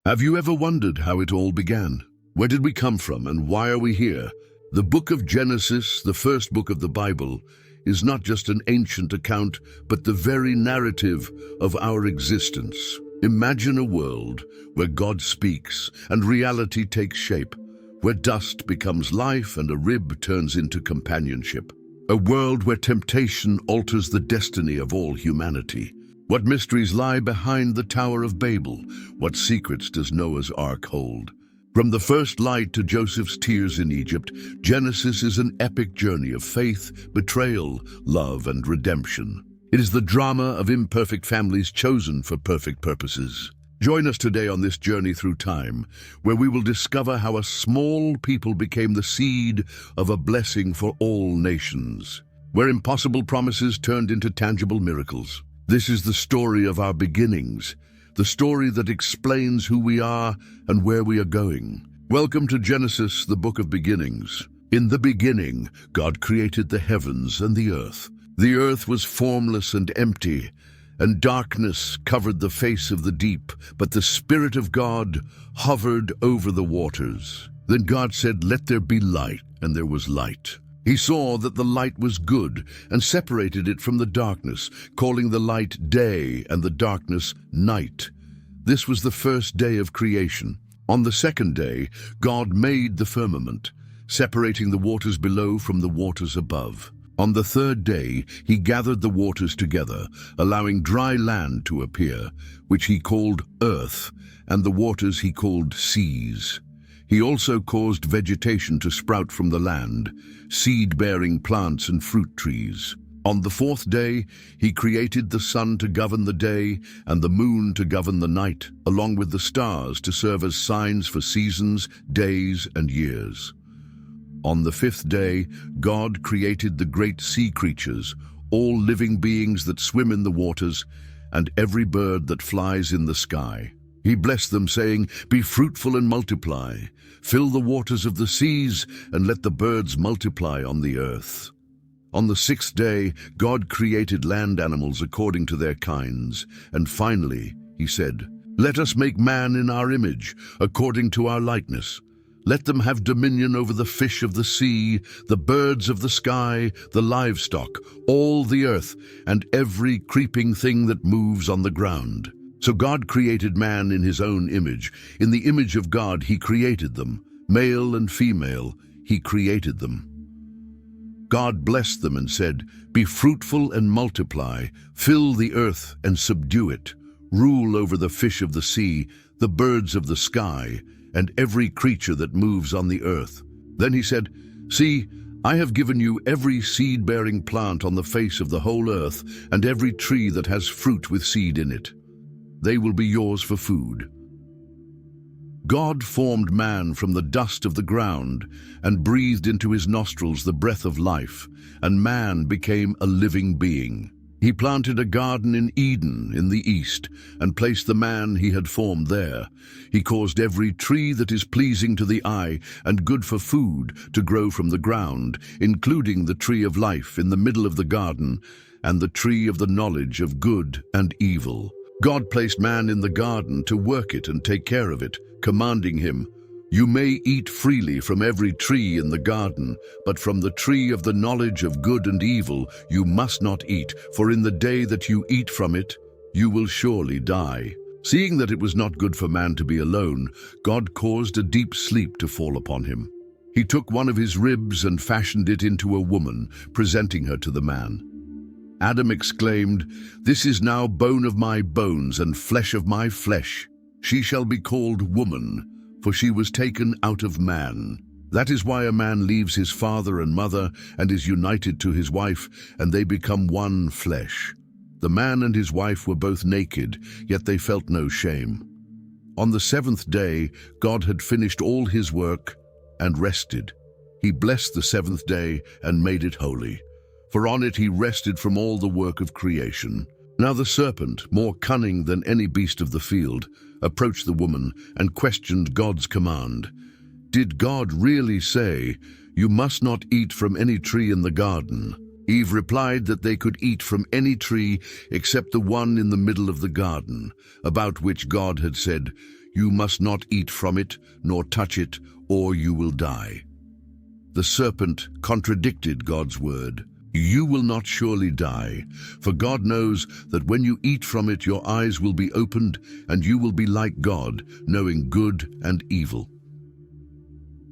Have you ever wondered how it all began? Where did we come from and why are we here? The book of Genesis, the first book of the Bible, is not just an ancient account, but the very narrative of our existence. Imagine a world where God speaks and reality takes shape, where dust becomes life and a rib turns into companionship. A world where temptation alters the destiny of all humanity. What mysteries lie behind the Tower of Babel? What secrets does Noah's Ark hold? From the first light to Joseph's tears in Egypt, Genesis is an epic journey of faith, betrayal, love, and redemption. It is the drama of imperfect families chosen for perfect purposes. Join us today on this journey through time, where we will discover how a small people became the seed of a blessing for all nations, where impossible promises turned into tangible miracles. This is the story of our beginnings, the story that explains who we are and where we are going. Welcome to Genesis, the book of beginnings. In the beginning, God created the heavens and the earth. The earth was formless and empty, and darkness covered the face of the deep, but the Spirit of God hovered over the waters. Then God said, "Let there be light," and there was light. He saw that the light was good and separated it from the darkness, calling the light day and the darkness night. This was the first day of creation. On the second day, God made the firmament, separating the waters below from the waters above. On the third day, he gathered the waters together, allowing dry land to appear, which he called earth, and the waters he called seas. He also caused vegetation to sprout from the land, seed-bearing plants and fruit trees. On the fourth day, he created the sun to govern the day and the moon to govern the night, along with the stars to serve as signs for seasons, days, and years. On the fifth day, God created the great sea creatures, all living beings that swim in the waters, and every bird that flies in the sky. He blessed them, saying, "Be fruitful and multiply. Fill the waters of the seas, and let the birds multiply on the earth." On the sixth day, God created land animals according to their kinds. And finally, he said, "Let us make man in our image, according to our likeness. Let them have dominion over the fish of the sea, the birds of the sky, the livestock, all the earth, and every creeping thing that moves on the ground." So God created man in his own image. In the image of God he created them. Male and female, he created them. God blessed them and said, "Be fruitful and multiply, fill the earth and subdue it. Rule over the fish of the sea, the birds of the sky, and every creature that moves on the earth." Then he said, "See, I have given you every seed-bearing plant on the face of the whole earth, and every tree that has fruit with seed in it. They will be yours for food." God formed man from the dust of the ground and breathed into his nostrils the breath of life, and man became a living being. He planted a garden in Eden in the east and placed the man he had formed there. He caused every tree that is pleasing to the eye and good for food to grow from the ground, including the tree of life in the middle of the garden and the tree of the knowledge of good and evil. God placed man in the garden to work it and take care of it, commanding him, "You may eat freely from every tree in the garden, but from the tree of the knowledge of good and evil you must not eat, for in the day that you eat from it, you will surely die." Seeing that it was not good for man to be alone, God caused a deep sleep to fall upon him. He took one of his ribs and fashioned it into a woman, presenting her to the man. Adam exclaimed, "This is now bone of my bones and flesh of my flesh. She shall be called woman, for she was taken out of man." That is why a man leaves his father and mother and is united to his wife, and they become one flesh. The man and his wife were both naked, yet they felt no shame. On the seventh day, God had finished all his work and rested. He blessed the seventh day and made it holy, for on it he rested from all the work of creation. Now the serpent, more cunning than any beast of the field, approached the woman and questioned God's command. Did God really say, "You must not eat from any tree in the garden"? Eve replied that they could eat from any tree except the one in the middle of the garden, about which God had said, You must not eat from it, nor touch it, or you will die." The serpent contradicted God's word. "You will not surely die, for God knows that when you eat from it your eyes will be opened, and you will be like God, knowing good and evil."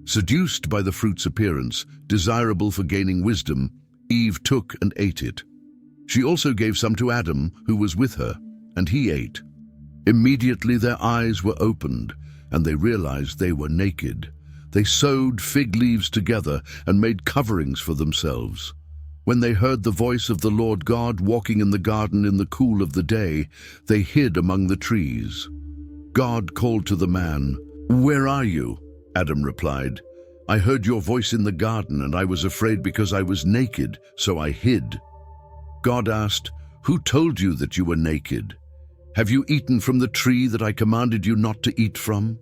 Seduced by the fruit's appearance, desirable for gaining wisdom, Eve took and ate it. She also gave some to Adam, who was with her, and he ate. Immediately their eyes were opened, and they realized they were naked. They sewed fig leaves together and made coverings for themselves. When they heard the voice of the Lord God walking in the garden in the cool of the day, they hid among the trees. God called to the man, "Where are you?" Adam replied, "I heard your voice in the garden, and I was afraid because I was naked, so I hid." God asked, "Who told you that you were naked? Have you eaten from the tree that I commanded you not to eat from?"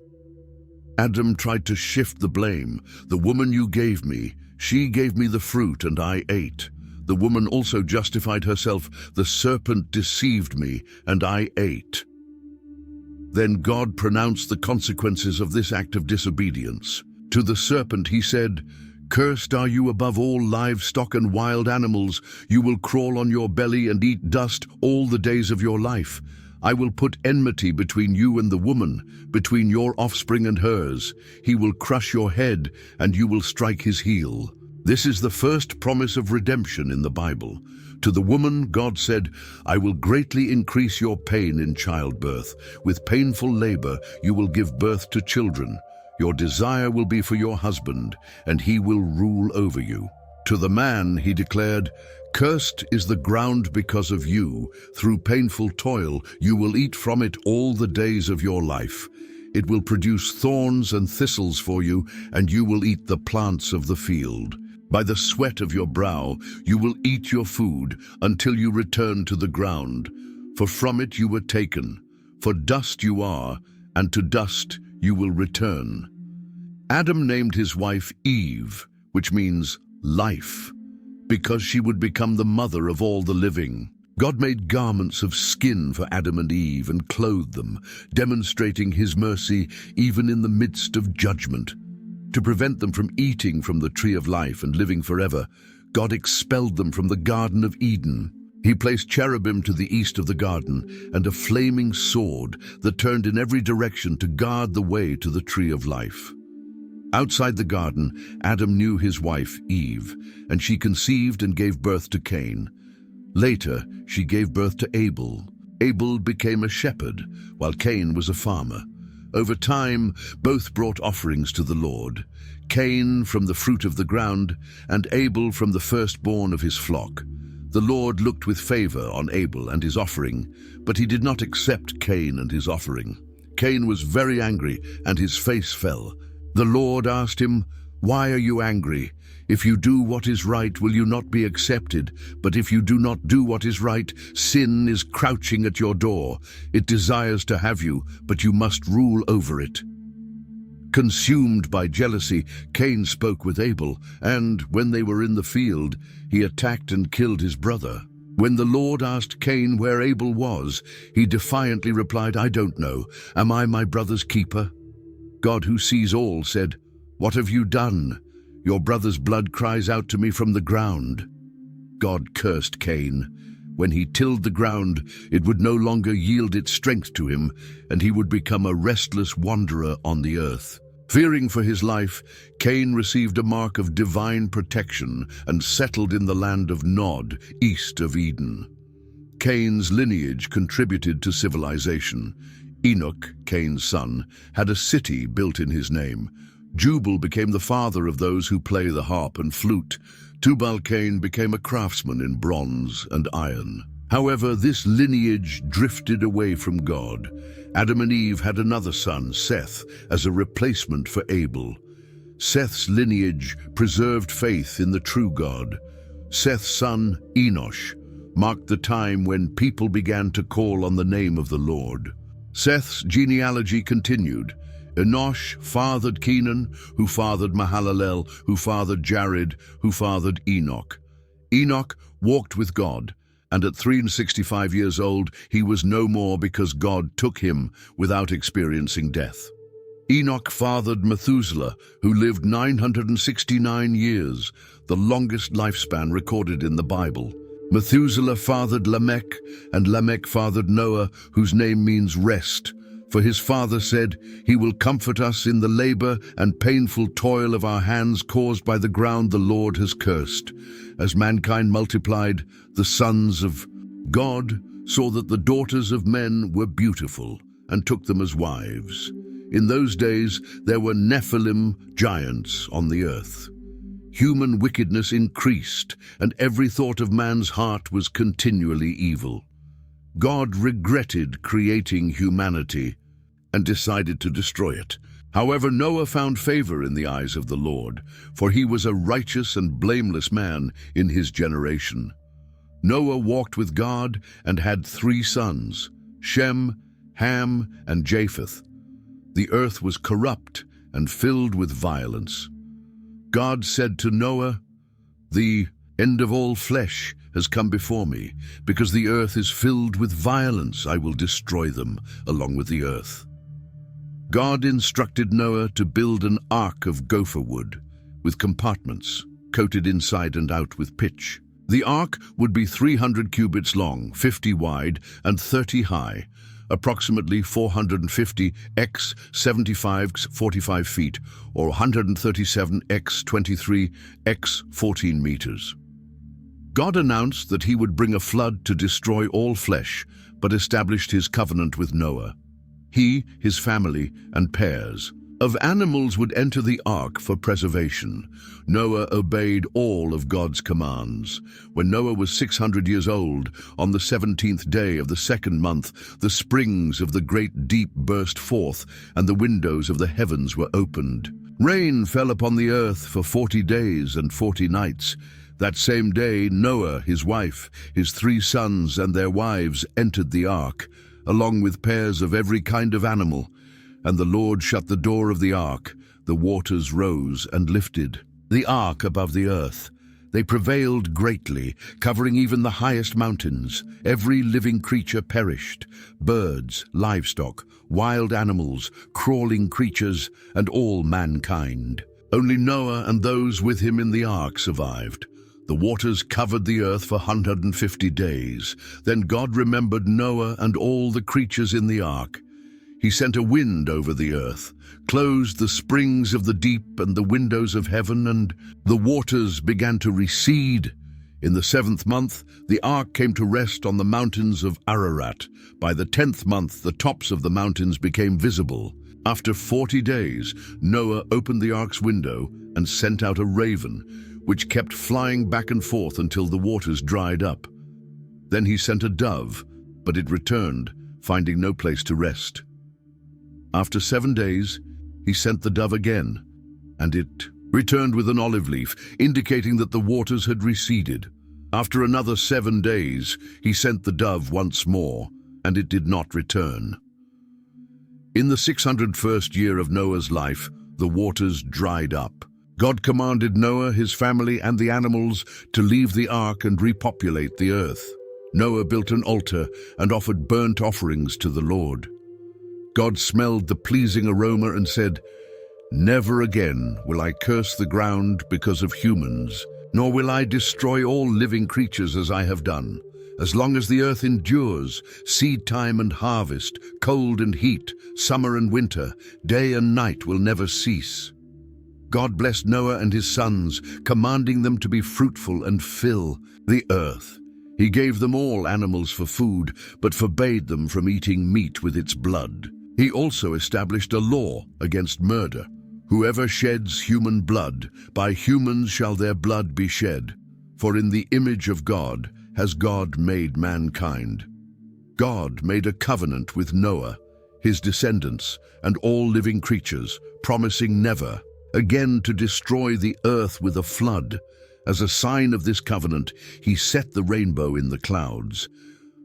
Adam tried to shift the blame. "The woman you gave me, she gave me the fruit and I ate." The woman also justified herself. "The serpent deceived me and I ate." Then God pronounced the consequences of this act of disobedience. To the serpent he said, "Cursed are you above all livestock and wild animals. You will crawl on your belly and eat dust all the days of your life. I will put enmity between you and the woman, between your offspring and hers. He will crush your head, and you will strike his heel." This is the first promise of redemption in the Bible. To the woman, God said, "I will greatly increase your pain in childbirth. With painful labor, you will give birth to children. Your desire will be for your husband, and he will rule over you." To the man, he declared, "Cursed is the ground because of you. Through painful toil, you will eat from it all the days of your life. It will produce thorns and thistles for you, and you will eat the plants of the field. By the sweat of your brow, you will eat your food until you return to the ground. For from it you were taken. For dust you are, and to dust you will return." Adam named his wife Eve, which means life, because she would become the mother of all the living. God made garments of skin for Adam and Eve and clothed them, demonstrating his mercy even in the midst of judgment. To prevent them from eating from the tree of life and living forever, God expelled them from the Garden of Eden. He placed cherubim to the east of the garden and a flaming sword that turned in every direction to guard the way to the tree of life. Outside the garden, Adam knew his wife Eve, and she conceived and gave birth to Cain. Later, she gave birth to Abel. Abel became a shepherd, while Cain was a farmer. Over time, both brought offerings to the Lord, Cain from the fruit of the ground, and Abel from the firstborn of his flock. The Lord looked with favor on Abel and his offering, but he did not accept Cain and his offering. Cain was very angry, and his face fell. The Lord asked him, "Why are you angry? If you do what is right, will you not be accepted? But if you do not do what is right, sin is crouching at your door. It desires to have you, but you must rule over it." Consumed by jealousy, Cain spoke with Abel, and when they were in the field, he attacked and killed his brother. When the Lord asked Cain where Abel was, he defiantly replied, "I don't know. Am I my brother's keeper?" God, who sees all, said, "What have you done? Your brother's blood cries out to me from the ground." God cursed Cain. When he tilled the ground, it would no longer yield its strength to him, and he would become a restless wanderer on the earth. Fearing for his life, Cain received a mark of divine protection and settled in the land of Nod, east of Eden. Cain's lineage contributed to civilization. Enoch, Cain's son, had a city built in his name. Jubal became the father of those who play the harp and flute. Tubal-Cain became a craftsman in bronze and iron. However, this lineage drifted away from God. Adam and Eve had another son, Seth, as a replacement for Abel. Seth's lineage preserved faith in the true God. Seth's son, Enosh, marked the time when people began to call on the name of the Lord. Seth's genealogy continued. Enosh fathered Canaan, who fathered Mahalalel, who fathered Jared, who fathered Enoch. Enoch walked with God, and at 365 years old he was no more because God took him without experiencing death. Enoch fathered Methuselah, who lived 969 years, the longest lifespan recorded in the Bible. Methuselah fathered Lamech, and Lamech fathered Noah, whose name means rest. For his father said, "He will comfort us in the labor and painful toil of our hands caused by the ground the Lord has cursed." As mankind multiplied, the sons of God saw that the daughters of men were beautiful and took them as wives. In those days there were Nephilim, giants, on the earth. Human wickedness increased, and every thought of man's heart was continually evil. God regretted creating humanity and decided to destroy it. However, Noah found favor in the eyes of the Lord, for he was a righteous and blameless man in his generation. Noah walked with God and had 3 sons, Shem, Ham, and Japheth. The earth was corrupt and filled with violence. God said to Noah, "The end of all flesh has come before me. Because the earth is filled with violence, I will destroy them along with the earth." God instructed Noah to build an ark of gopher wood with compartments coated inside and out with pitch. The ark would be 300 cubits long, 50 wide, and 30 high, approximately 450 x 75 x 45 feet, or 137 x 23 x 14 meters. God announced that he would bring a flood to destroy all flesh, but established his covenant with Noah. He, his family, and pairs of animals would enter the ark for preservation. Noah obeyed all of God's commands. When Noah was 600 years old, on the 17th day of the 2nd month, the springs of the great deep burst forth, and the windows of the heavens were opened. Rain fell upon the earth for 40 days and 40 nights. That same day, Noah, his wife, his 3 sons, and their wives entered the ark, along with pairs of every kind of animal. And the Lord shut the door of the ark. The waters rose and lifted the ark above the earth. They prevailed greatly, covering even the highest mountains. Every living creature perished: birds, livestock, wild animals, crawling creatures, and all mankind. Only Noah and those with him in the ark survived. The waters covered the earth for 150 days. Then God remembered Noah and all the creatures in the ark. He sent a wind over the earth, closed the springs of the deep and the windows of heaven, and the waters began to recede. In the 7th month, the ark came to rest on the mountains of Ararat. By the 10th month, the tops of the mountains became visible. After 40 days, Noah opened the ark's window and sent out a raven, which kept flying back and forth until the waters dried up. Then he sent a dove, but it returned, finding no place to rest. After 7 days, he sent the dove again, and it returned with an olive leaf, indicating that the waters had receded. After another 7 days, he sent the dove once more, and it did not return. In the 601st year of Noah's life, the waters dried up. God commanded Noah, his family, and the animals to leave the ark and repopulate the earth. Noah built an altar and offered burnt offerings to the Lord. God smelled the pleasing aroma and said, "Never again will I curse the ground because of humans, nor will I destroy all living creatures as I have done. As long as the earth endures, seed time and harvest, cold and heat, summer and winter, day and night will never cease." God blessed Noah and his sons, commanding them to be fruitful and fill the earth. He gave them all animals for food, but forbade them from eating meat with its blood. He also established a law against murder. Whoever sheds human blood, by humans shall their blood be shed. For in the image of God has God made mankind. God made a covenant with Noah, his descendants, and all living creatures, promising never again to destroy the earth with a flood. As a sign of this covenant, he set the rainbow in the clouds.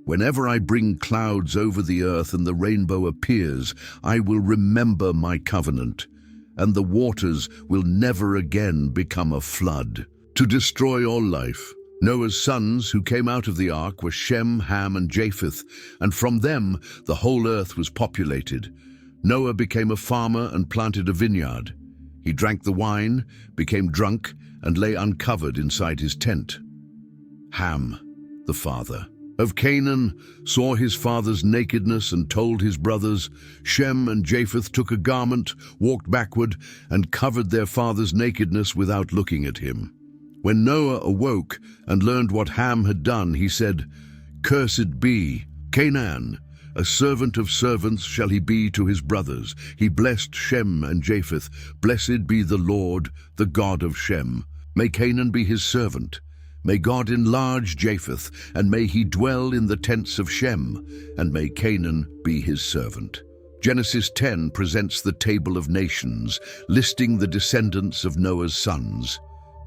Whenever I bring clouds over the earth and the rainbow appears, I will remember my covenant, and the waters will never again become a flood. To destroy all life, Noah's sons who came out of the ark were Shem, Ham, and Japheth, and from them the whole earth was populated. Noah became a farmer and planted a vineyard. He drank the wine, became drunk, and lay uncovered inside his tent. Ham, the father of Canaan, saw his father's nakedness and told his brothers. Shem and Japheth took a garment, walked backward, and covered their father's nakedness without looking at him. When Noah awoke and learned what Ham had done, he said, "Cursed be Canaan, a servant of servants shall he be to his brothers." He blessed Shem and Japheth. "Blessed be the Lord, the God of Shem. May Canaan be his servant. May God enlarge Japheth, and may he dwell in the tents of Shem, and may Canaan be his servant." Genesis 10 presents the table of nations, listing the descendants of Noah's sons.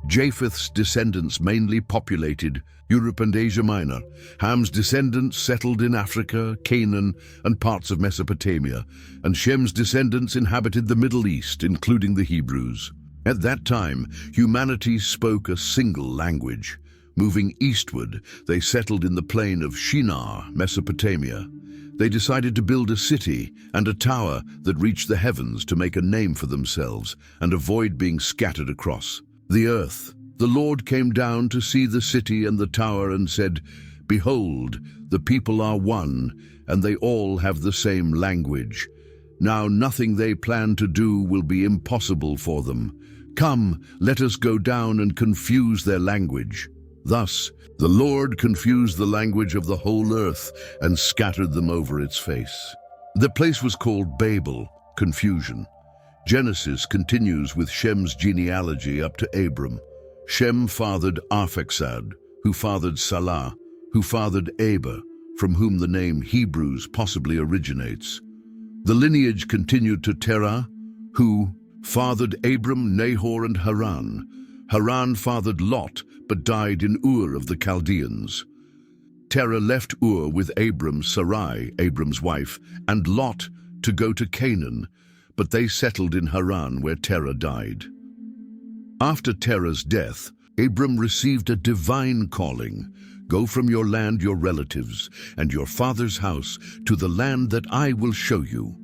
Japheth's descendants mainly populated Europe and Asia Minor. Ham's descendants settled in Africa, Canaan, and parts of Mesopotamia, and Shem's descendants inhabited the Middle East, including the Hebrews. At that time, humanity spoke a single language. Moving eastward, they settled in the plain of Shinar, Mesopotamia. They decided to build a city and a tower that reached the heavens to make a name for themselves and avoid being scattered across the earth. The Lord came down to see the city and the tower and said, "Behold, the people are one, and they all have the same language. Now nothing they plan to do will be impossible for them. Come, let us go down and confuse their language." Thus, the Lord confused the language of the whole earth and scattered them over its face. The place was called Babel, confusion. Genesis continues with Shem's genealogy up to Abram. Shem fathered Arphaxad, who fathered Salah, who fathered Eber, from whom the name Hebrews possibly originates. The lineage continued to Terah, who fathered Abram, Nahor, and Haran. Haran fathered Lot, but died in Ur of the Chaldeans. Terah left Ur with Abram, Sarai, Abram's wife, and Lot to go to Canaan, but they settled in Haran where Terah died. After Terah's death, Abram received a divine calling. "Go from your land, your relatives, and your father's house to the land that I will show you.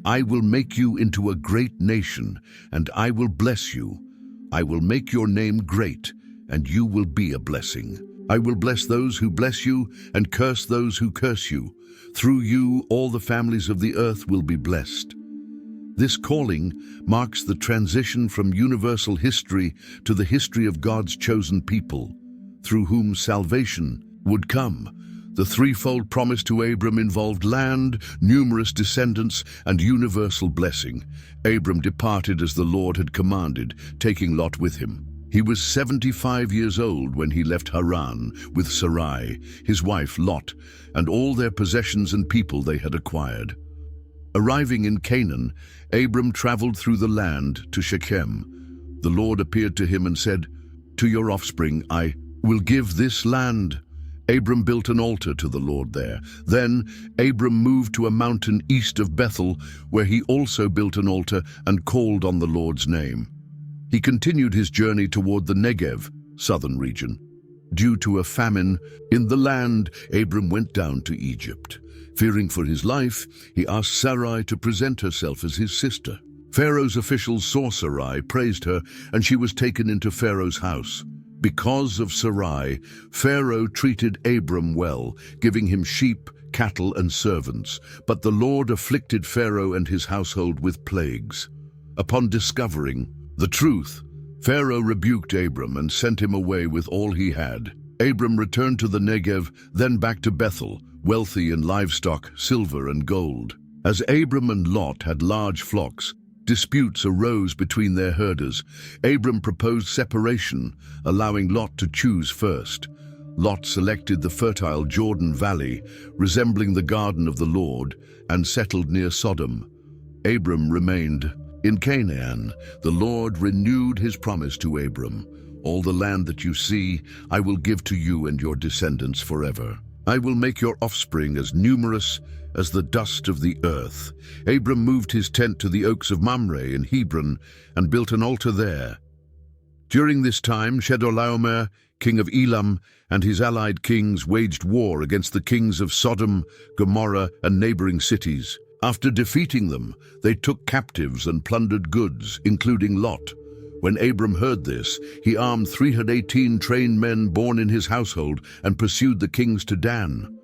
I will make you into a great nation, and I will bless you. I will make your name great, and you will be a blessing. I will bless those who bless you, and curse those who curse you. Through you, all the families of the earth will be blessed." This calling marks the transition from universal history to the history of God's chosen people, through whom salvation would come. The threefold promise to Abram involved land, numerous descendants, and universal blessing. Abram departed as the Lord had commanded, taking Lot with him. He was 75 years old when he left Haran with Sarai, his wife Lot, and all their possessions and people they had acquired. Arriving in Canaan, Abram traveled through the land to Shechem. The Lord appeared to him and said, "To your offspring I will give this land." Abram built an altar to the Lord there. Then Abram moved to a mountain east of Bethel, where he also built an altar and called on the Lord's name. He continued his journey toward the Negev, southern region. Due to a famine in the land, Abram went down to Egypt. Fearing for his life, he asked Sarai to present herself as his sister. Pharaoh's officials saw Sarai, praised her, and she was taken into Pharaoh's house. Because of Sarai, Pharaoh treated Abram well, giving him sheep, cattle, and servants. But the Lord afflicted Pharaoh and his household with plagues. Upon discovering the truth, Pharaoh rebuked Abram and sent him away with all he had. Abram returned to the Negev, then back to Bethel, wealthy in livestock, silver, and gold. As Abram and Lot had large flocks, disputes arose between their herders. Abram proposed separation, allowing Lot to choose first. Lot selected the fertile Jordan Valley, resembling the garden of the Lord, and settled near Sodom. Abram remained in Canaan. The Lord renewed his promise to Abram. "All the land that you see, I will give to you and your descendants forever. I will make your offspring as numerous as the dust of the earth." Abram moved his tent to the oaks of Mamre in Hebron and built an altar there. During this time, Chedorlaomer, king of Elam, and his allied kings waged war against the kings of Sodom, Gomorrah, and neighboring cities. After defeating them, they took captives and plundered goods, including Lot. When Abram heard this, he armed 318 trained men born in his household and pursued the kings to Dan.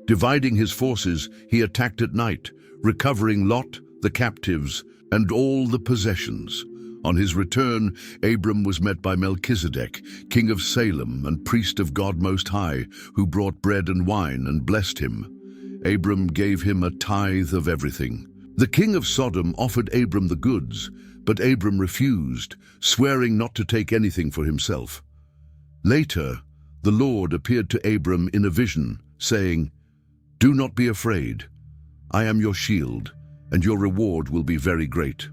Dividing his forces, he attacked at night, recovering Lot, the captives, and all the possessions. On his return, Abram was met by Melchizedek, king of Salem and priest of God Most High, who brought bread and wine and blessed him. Abram gave him a tithe of everything. The king of Sodom offered Abram the goods, but Abram refused, swearing not to take anything for himself. Later, the Lord appeared to Abram in a vision, saying, "Do not be afraid. I am your shield, and your reward will be very great."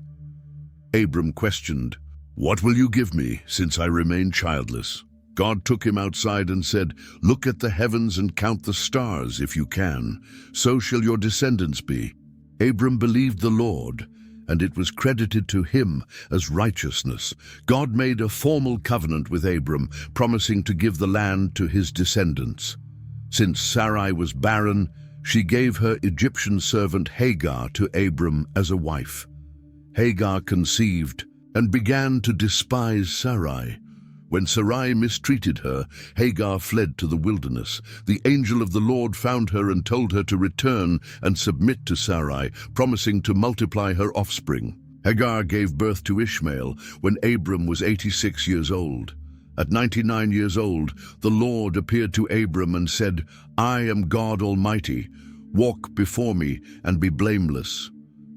Abram questioned, "What will you give me, since I remain childless?" God took him outside and said, "Look at the heavens and count the stars, if you can. So shall your descendants be." Abram believed the Lord, and it was credited to him as righteousness. God made a formal covenant with Abram, promising to give the land to his descendants. Since Sarai was barren, she gave her Egyptian servant Hagar to Abram as a wife. Hagar conceived and began to despise Sarai. When Sarai mistreated her, Hagar fled to the wilderness. The angel of the Lord found her and told her to return and submit to Sarai, promising to multiply her offspring. Hagar gave birth to Ishmael when Abram was 86 years old. At 99 years old, the Lord appeared to Abram and said, "I am God Almighty. Walk before me and be blameless."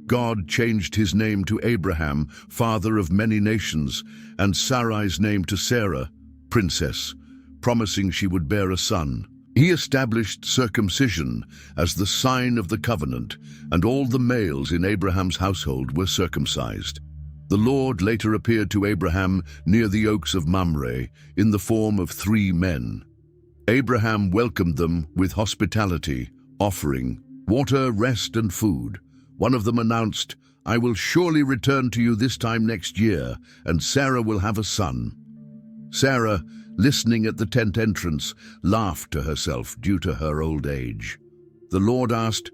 God changed his name to Abraham, father of many nations, and Sarai's name to Sarah, princess, promising she would bear a son. He established circumcision as the sign of the covenant, and all the males in Abraham's household were circumcised. The Lord later appeared to Abraham near the oaks of Mamre in the form of 3 men. Abraham welcomed them with hospitality, offering water, rest, and food. One of them announced, "I will surely return to you this time next year, and Sarah will have a son." Sarah, listening at the tent entrance, laughed to herself due to her old age. The Lord asked,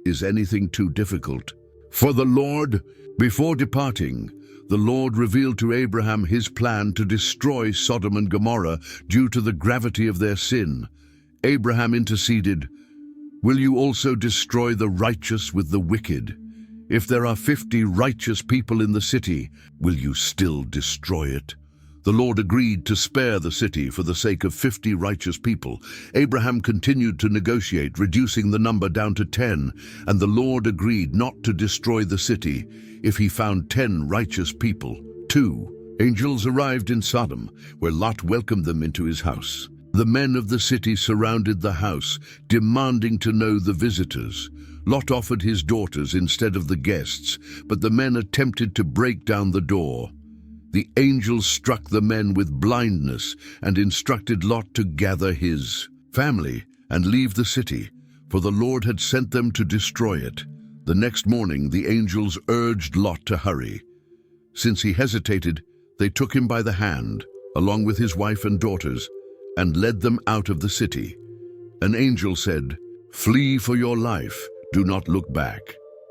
"Is anything too difficult for the Lord?" Before departing, the Lord revealed to Abraham his plan to destroy Sodom and Gomorrah due to the gravity of their sin. Abraham interceded, "Will you also destroy the righteous with the wicked? If there are 50 righteous people in the city, will you still destroy it?" The Lord agreed to spare the city for the sake of 50 righteous people. Abraham continued to negotiate, reducing the number down to 10, and the Lord agreed not to destroy the city if he found 10 righteous people. 2 angels arrived in Sodom, where Lot welcomed them into his house. The men of the city surrounded the house, demanding to know the visitors. Lot offered his daughters instead of the guests, but the men attempted to break down the door. The angels struck the men with blindness and instructed Lot to gather his family and leave the city, for the Lord had sent them to destroy it. The next morning, the angels urged Lot to hurry. Since he hesitated, they took him by the hand, along with his wife and daughters, and led them out of the city. An angel said, "Flee for your life, do not look back."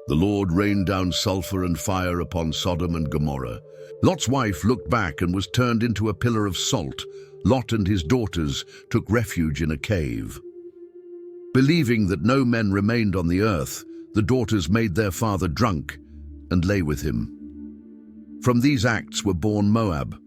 The Lord rained down sulfur and fire upon Sodom and Gomorrah. Lot's wife looked back and was turned into a pillar of salt. Lot and his daughters took refuge in a cave. Believing that no men remained on the earth, the daughters made their father drunk and lay with him. From these acts were born Moab.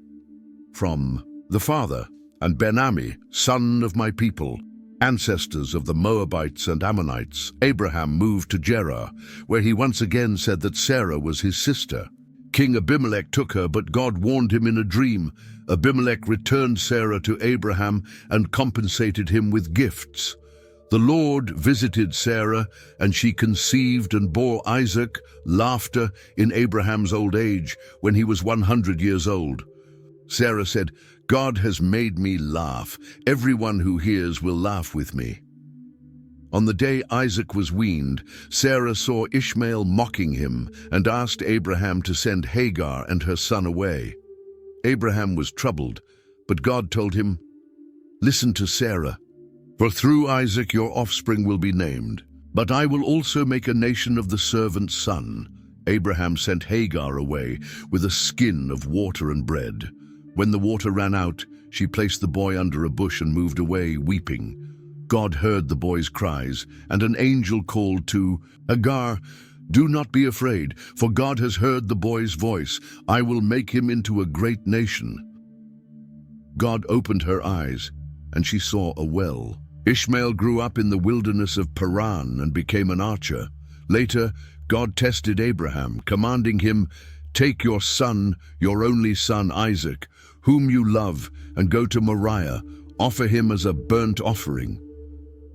From the father, and Ben-Ami, son of my people, ancestors of the Moabites and Ammonites, Abraham moved to Gerar, where he once again said that Sarah was his sister. King Abimelech took her, but God warned him in a dream. Abimelech returned Sarah to Abraham and compensated him with gifts. The Lord visited Sarah, and she conceived and bore Isaac, laughter, in Abraham's old age, when he was 100 years old. Sarah said, "God has made me laugh. Everyone who hears will laugh with me." On the day Isaac was weaned, Sarah saw Ishmael mocking him and asked Abraham to send Hagar and her son away. Abraham was troubled, but God told him, Listen to Sarah, for through Isaac your offspring will be named. But I will also make a nation of the servant's son." Abraham sent Hagar away with a skin of water and bread. When the water ran out, she placed the boy under a bush and moved away, weeping. God heard the boy's cries, and an angel called to Hagar, "Do not be afraid, for God has heard the boy's voice. I will make him into a great nation." God opened her eyes, and she saw a well. Ishmael grew up in the wilderness of Haran and became an archer. Later, God tested Abraham, commanding him, "Take your son, your only son Isaac, whom you love, and go to Moriah. Offer him as a burnt offering."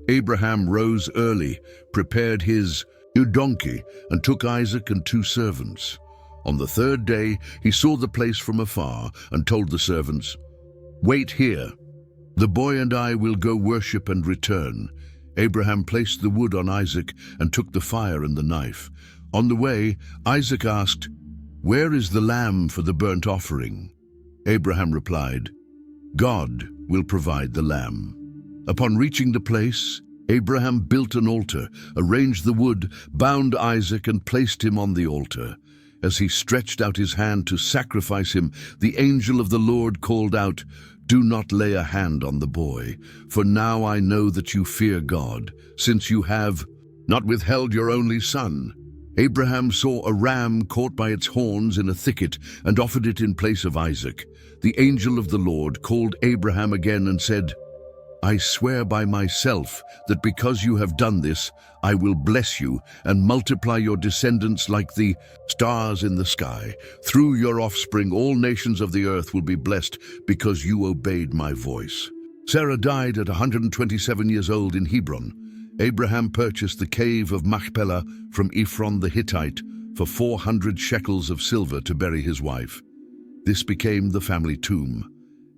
Abraham rose early, prepared his donkey, and took Isaac and 2 servants. On the 3rd day, he saw the place from afar and told the servants, "Wait here. The boy and I will go worship and return." Abraham placed the wood on Isaac and took the fire and the knife. On the way, Isaac asked, "Where is the lamb for the burnt offering?" Abraham replied, "God will provide the lamb." Upon reaching the place, Abraham built an altar, arranged the wood, bound Isaac, and placed him on the altar. As he stretched out his hand to sacrifice him, the angel of the Lord called out, "Do not lay a hand on the boy, for now I know that you fear God, since you have not withheld your only son." Abraham saw a ram caught by its horns in a thicket and offered it in place of Isaac. The angel of the Lord called Abraham again and said, "I swear by myself that because you have done this, I will bless you and multiply your descendants like the stars in the sky. Through your offspring, all nations of the earth will be blessed because you obeyed my voice." Sarah died at 127 years old in Hebron. Abraham purchased the cave of Machpelah from Ephron the Hittite for 400 shekels of silver to bury his wife. This became the family tomb.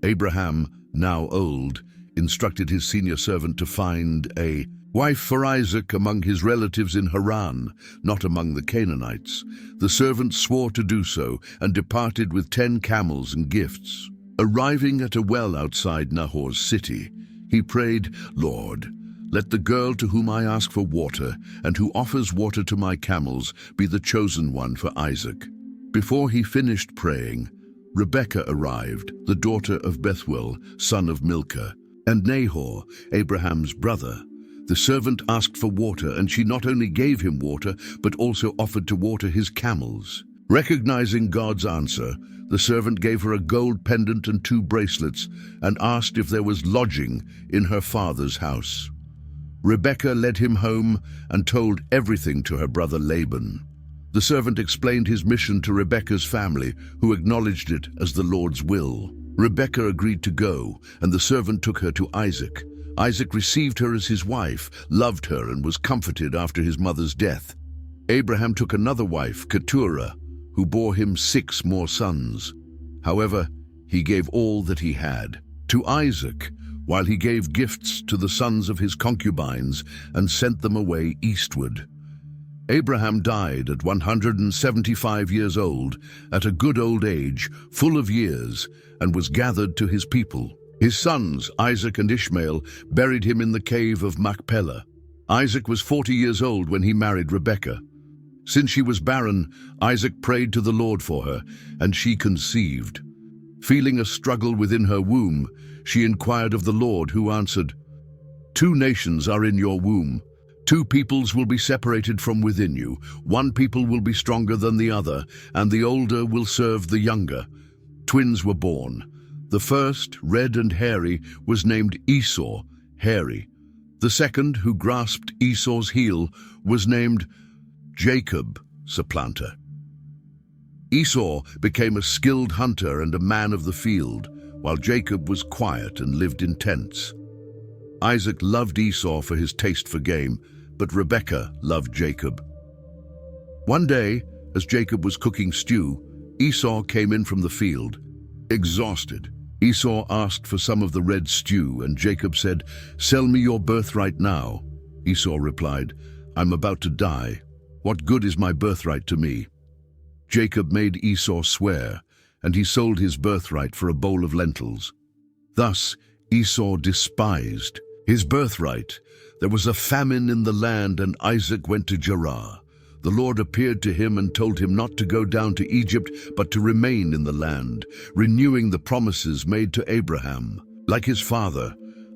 Abraham, now old, instructed his senior servant to find a wife for Isaac among his relatives in Haran, not among the Canaanites. The servant swore to do so and departed with 10 camels and gifts. Arriving at a well outside Nahor's city, he prayed, "Lord, let the girl to whom I ask for water and who offers water to my camels be the chosen one for Isaac." Before he finished praying, Rebekah arrived, the daughter of Bethuel, son of Milcah, and Nahor, Abraham's brother. The servant asked for water, and she not only gave him water, but also offered to water his camels. Recognizing God's answer, the servant gave her a gold pendant and 2 bracelets, and asked if there was lodging in her father's house. Rebekah led him home and told everything to her brother Laban. The servant explained his mission to Rebekah's family, who acknowledged it as the Lord's will. Rebekah agreed to go, and the servant took her to Isaac. Isaac received her as his wife, loved her, and was comforted after his mother's death. Abraham took another wife, Keturah, who bore him 6 more sons. However, he gave all that he had to Isaac, while he gave gifts to the sons of his concubines and sent them away eastward. Abraham died at 175 years old, at a good old age, full of years, and was gathered to his people. His sons, Isaac and Ishmael, buried him in the cave of Machpelah. Isaac was 40 years old when he married Rebekah. Since she was barren, Isaac prayed to the Lord for her, and she conceived. Feeling a struggle within her womb, she inquired of the Lord, who answered, "2 nations are in your womb. 2 peoples will be separated from within you. 1 people will be stronger than the other, and the older will serve the younger." Twins were born. The first, red and hairy, was named Esau, hairy. The second, who grasped Esau's heel, was named Jacob, supplanter. Esau became a skilled hunter and a man of the field, while Jacob was quiet and lived in tents. Isaac loved Esau for his taste for game, but Rebekah loved Jacob. One day, as Jacob was cooking stew, Esau came in from the field, exhausted. Esau asked for some of the red stew, and Jacob said, "Sell me your birthright now." Esau replied, "I'm about to die. What good is my birthright to me?" Jacob made Esau swear, and he sold his birthright for a bowl of lentils. Thus, Esau despised his birthright. There was a famine in the land, and Isaac went to Gerar. The Lord appeared to him and told him not to go down to Egypt, but to remain in the land, renewing the promises made to Abraham. Like his father,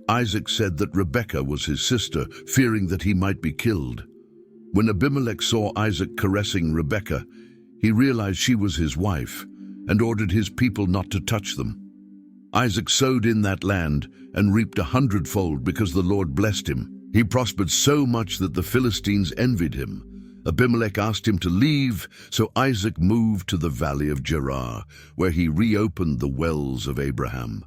Isaac said that Rebekah was his sister, fearing that he might be killed. When Abimelech saw Isaac caressing Rebekah, he realized she was his wife and ordered his people not to touch them. Isaac sowed in that land and reaped 100-fold because the Lord blessed him. He prospered so much that the Philistines envied him. Abimelech asked him to leave, so Isaac moved to the valley of Gerar, where he reopened the wells of Abraham.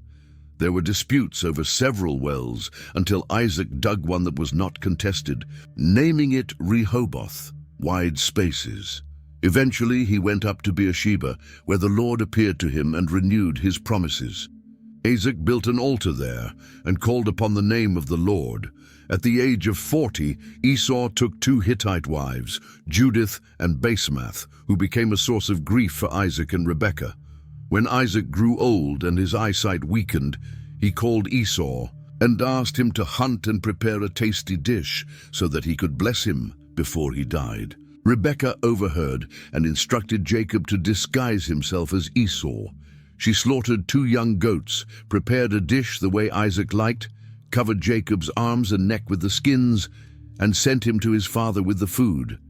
There were disputes over several wells until Isaac dug one that was not contested, naming it Rehoboth, wide spaces. Eventually he went up to Beersheba, where the Lord appeared to him and renewed his promises. Isaac built an altar there and called upon the name of the Lord. At the age of 40, Esau took 2 Hittite wives, Judith and Basemath, who became a source of grief for Isaac and Rebekah. When Isaac grew old and his eyesight weakened, he called Esau and asked him to hunt and prepare a tasty dish so that he could bless him before he died. Rebekah overheard and instructed Jacob to disguise himself as Esau. She slaughtered 2 young goats, prepared a dish the way Isaac liked, covered Jacob's arms and neck with the skins, and sent him to his father with the food.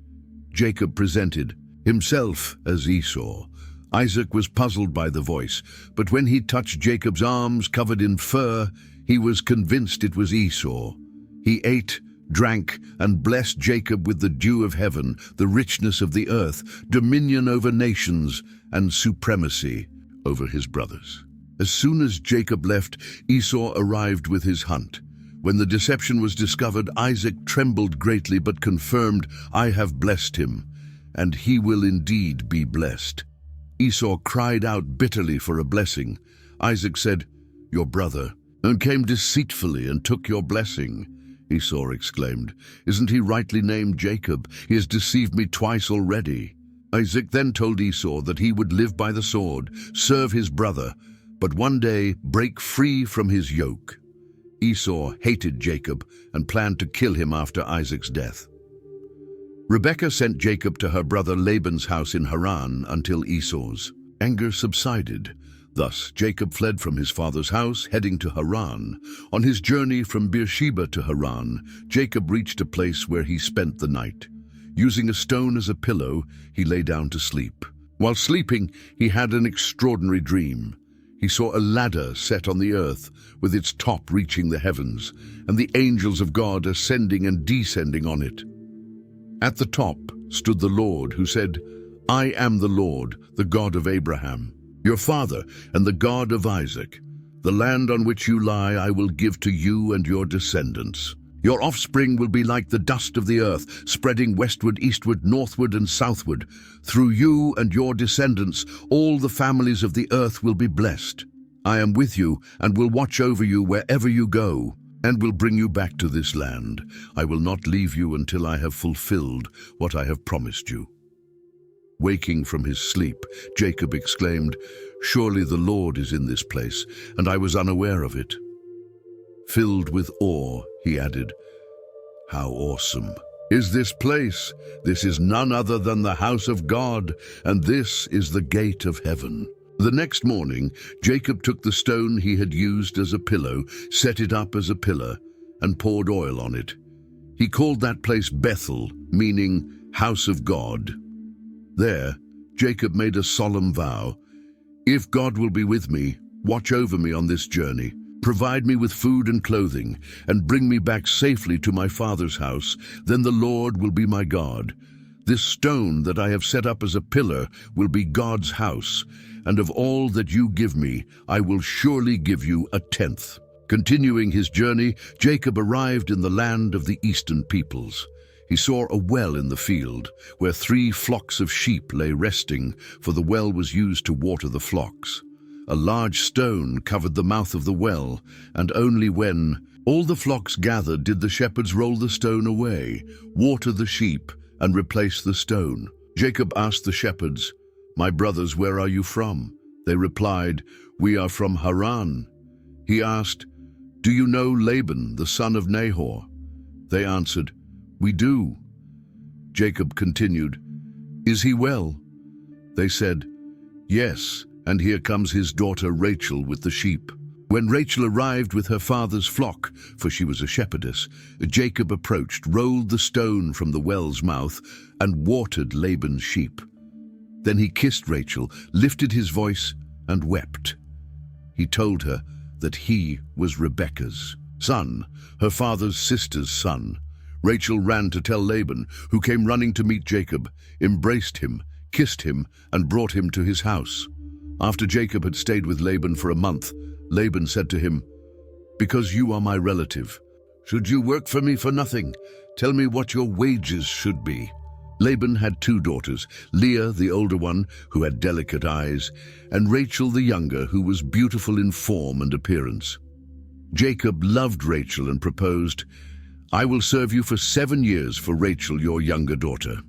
Jacob presented himself as Esau. Isaac was puzzled by the voice, but when he touched Jacob's arms covered in fur, he was convinced it was Esau. He ate, drank, and blessed Jacob with the dew of heaven, the richness of the earth, dominion over nations, and supremacy over his brothers. As soon as Jacob left, Esau arrived with his hunt. When the deception was discovered, Isaac trembled greatly but confirmed, "I have blessed him, and he will indeed be blessed." Esau cried out bitterly for a blessing. Isaac said, "Your brother, and came deceitfully and took your blessing." Esau exclaimed, "Isn't he rightly named Jacob? He has deceived me twice already." Isaac then told Esau that he would live by the sword, serve his brother, but one day break free from his yoke. Esau hated Jacob and planned to kill him after Isaac's death. Rebekah sent Jacob to her brother Laban's house in Haran until Esau's anger subsided. Thus Jacob fled from his father's house, heading to Haran. On his journey from Beersheba to Haran, Jacob reached a place where he spent the night. Using a stone as a pillow, he lay down to sleep. While sleeping, he had an extraordinary dream. He saw a ladder set on the earth, with its top reaching the heavens, and the angels of God ascending and descending on it. At the top stood the Lord, who said, "I am the Lord, the God of Abraham, your father, and the God of Isaac. The land on which you lie I will give to you and your descendants. Your offspring will be like the dust of the earth, spreading westward, eastward, northward, and southward. Through you and your descendants, all the families of the earth will be blessed. I am with you and will watch over you wherever you go, and will bring you back to this land. I will not leave you until I have fulfilled what I have promised you." Waking from his sleep, Jacob exclaimed, "Surely the Lord is in this place, and I was unaware of it." Filled with awe, he added, "How awesome is this place! This is none other than the house of God, and this is the gate of heaven." The next morning, Jacob took the stone he had used as a pillow, set it up as a pillar, and poured oil on it. He called that place Bethel, meaning house of God. There, Jacob made a solemn vow, "If God will be with me, watch over me on this journey, provide me with food and clothing, and bring me back safely to my father's house, then the Lord will be my God. This stone that I have set up as a pillar will be God's house, and of all that you give me, I will surely give you 1/10." Continuing his journey, Jacob arrived in the land of the eastern peoples. He saw a well in the field, where 3 flocks of sheep lay resting, for the well was used to water the flocks. A large stone covered the mouth of the well, and only when all the flocks gathered did the shepherds roll the stone away, water the sheep, and replace the stone. Jacob asked the shepherds, "My brothers, where are you from?" They replied, "We are from Haran." He asked, "Do you know Laban, the son of Nahor?" They answered, "We do." Jacob continued, "Is he well?" They said, "Yes, and here comes his daughter Rachel with the sheep." When Rachel arrived with her father's flock, for she was a shepherdess, Jacob approached, rolled the stone from the well's mouth, and watered Laban's sheep. Then he kissed Rachel, lifted his voice, and wept. He told her that he was Rebekah's son, her father's sister's son. Rachel ran to tell Laban, who came running to meet Jacob, embraced him, kissed him, and brought him to his house. After Jacob had stayed with Laban for a month, Laban said to him, "Because you are my relative, should you work for me for nothing? Tell me what your wages should be." Laban had 2 daughters, Leah, the older one, who had delicate eyes, and Rachel, the younger, who was beautiful in form and appearance. Jacob loved Rachel and proposed, "I will serve you for 7 years for Rachel, your younger daughter."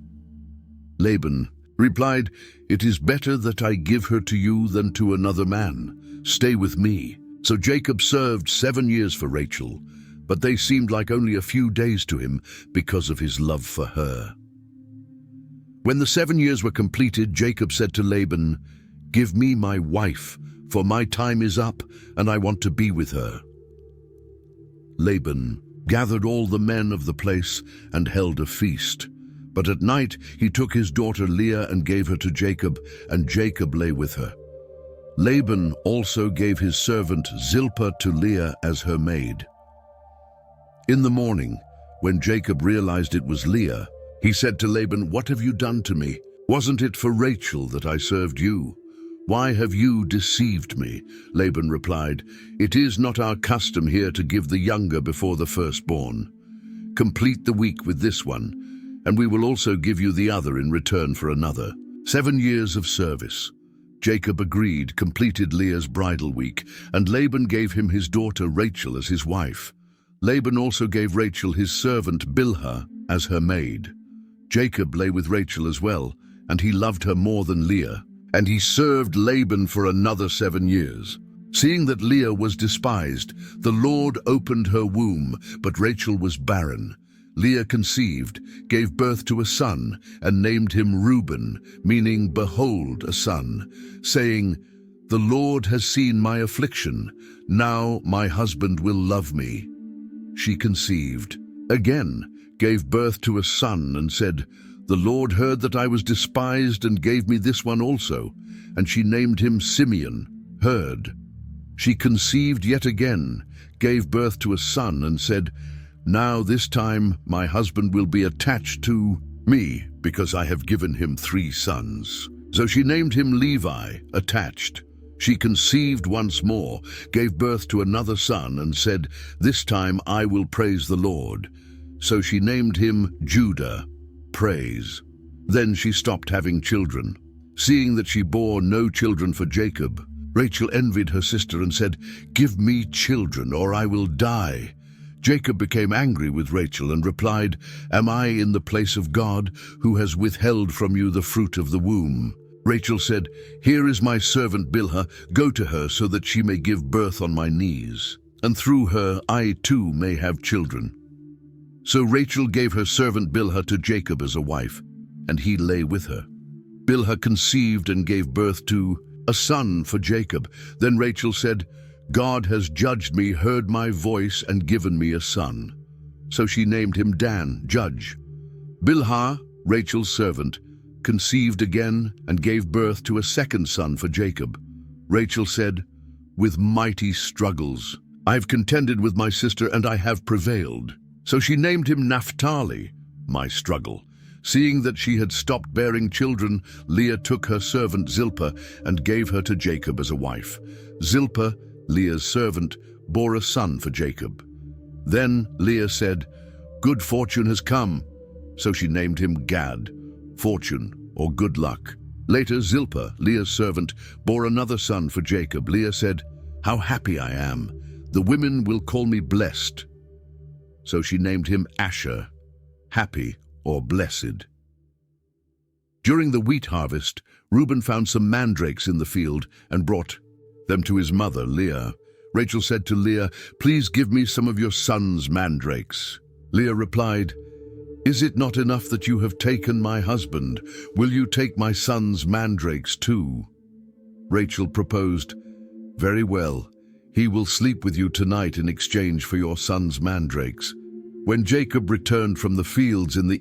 Laban replied, "It is better that I give her to you than to another man. Stay with me." So Jacob served 7 years for Rachel, but they seemed like only a few days to him because of his love for her. When the 7 years were completed, Jacob said to Laban, "Give me my wife, for my time is up, and I want to be with her." Laban gathered all the men of the place and held a feast. But at night he took his daughter Leah and gave her to Jacob, and Jacob lay with her. Laban also gave his servant Zilpah to Leah as her maid. In the morning, when Jacob realized it was Leah, he said to Laban, "What have you done to me? Wasn't it for Rachel that I served you? Why have you deceived me?" Laban replied, "It is not our custom here to give the younger before the firstborn. Complete the week with this one, and we will also give you the other in return for another. 7 years of service." Jacob agreed, completed Leah's bridal week, and Laban gave him his daughter Rachel as his wife. Laban also gave Rachel his servant Bilhah as her maid. Jacob lay with Rachel as well, and he loved her more than Leah, and he served Laban for another 7 years. Seeing that Leah was despised, the Lord opened her womb, but Rachel was barren. Leah conceived, gave birth to a son, and named him Reuben, meaning "Behold, a son," saying, "The Lord has seen my affliction. Now my husband will love me." She conceived, again gave birth to a son, and said, "The Lord heard that I was despised and gave me this one also." And she named him Simeon, heard. She conceived yet again, gave birth to a son, and said, "Now this time my husband will be attached to me, because I have given him 3 sons." So she named him Levi, attached. She conceived once more, gave birth to another son, and said, "This time I will praise the Lord." So she named him Judah, praise. Then she stopped having children. Seeing that she bore no children for Jacob, Rachel envied her sister and said, "Give me children, or I will die." Jacob became angry with Rachel and replied, "Am I in the place of God, who has withheld from you the fruit of the womb?" Rachel said, "Here is my servant Bilhah. Go to her so that she may give birth on my knees, and through her I too may have children." So Rachel gave her servant Bilhah to Jacob as a wife, and he lay with her. Bilhah conceived and gave birth to a son for Jacob. Then Rachel said, "God has judged me, heard my voice, and given me a son." So she named him Dan, judge. Bilhah, Rachel's servant, conceived again and gave birth to a second son for Jacob. Rachel said, "With mighty struggles I've contended with my sister, and I have prevailed." So she named him Naphtali, my struggle. Seeing that she had stopped bearing children, Leah took her servant Zilpah and gave her to Jacob as a wife. Zilpah, Leah's servant, bore a son for Jacob. Then Leah said, "Good fortune has come." So she named him Gad, fortune or good luck. Later Zilpah, Leah's servant, bore another son for Jacob. Leah said, "How happy I am! The women will call me blessed." So she named him Asher, happy or blessed. During the wheat harvest, Reuben found some mandrakes in the field and brought them to his mother, Leah. Rachel said to Leah, "Please give me some of your son's mandrakes." Leah replied, "Is it not enough that you have taken my husband? Will you take my son's mandrakes too?" Rachel proposed, "Very well, he will sleep with you tonight in exchange for your son's mandrakes." When Jacob returned from the fields in the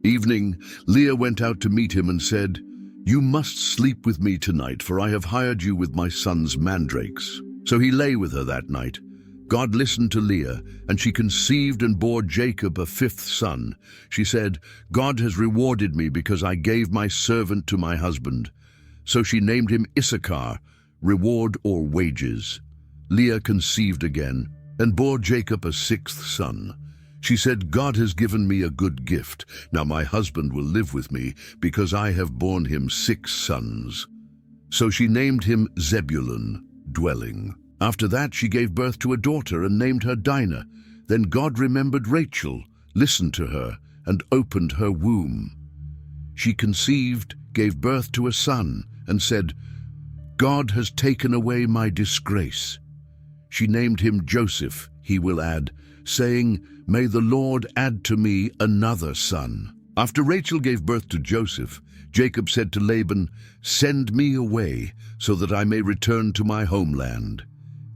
evening, Leah went out to meet him and said, "You must sleep with me tonight, for I have hired you with my son's mandrakes." So he lay with her that night. God listened to Leah, and she conceived and bore Jacob a fifth son. She said, "God has rewarded me because I gave my servant to my husband." So she named him Issachar, reward or wages. Leah conceived again and bore Jacob a sixth son. She said, "God has given me a good gift. Now my husband will live with me because I have borne him 6 sons." So she named him Zebulun, dwelling. After that she gave birth to a daughter and named her Dinah. Then God remembered Rachel, listened to her, and opened her womb. She conceived, gave birth to a son, and said, "God has taken away my disgrace." She named him Joseph, he will add, saying, "May the Lord add to me another son." After Rachel gave birth to Joseph, Jacob said to Laban, "Send me away, so that I may return to my homeland.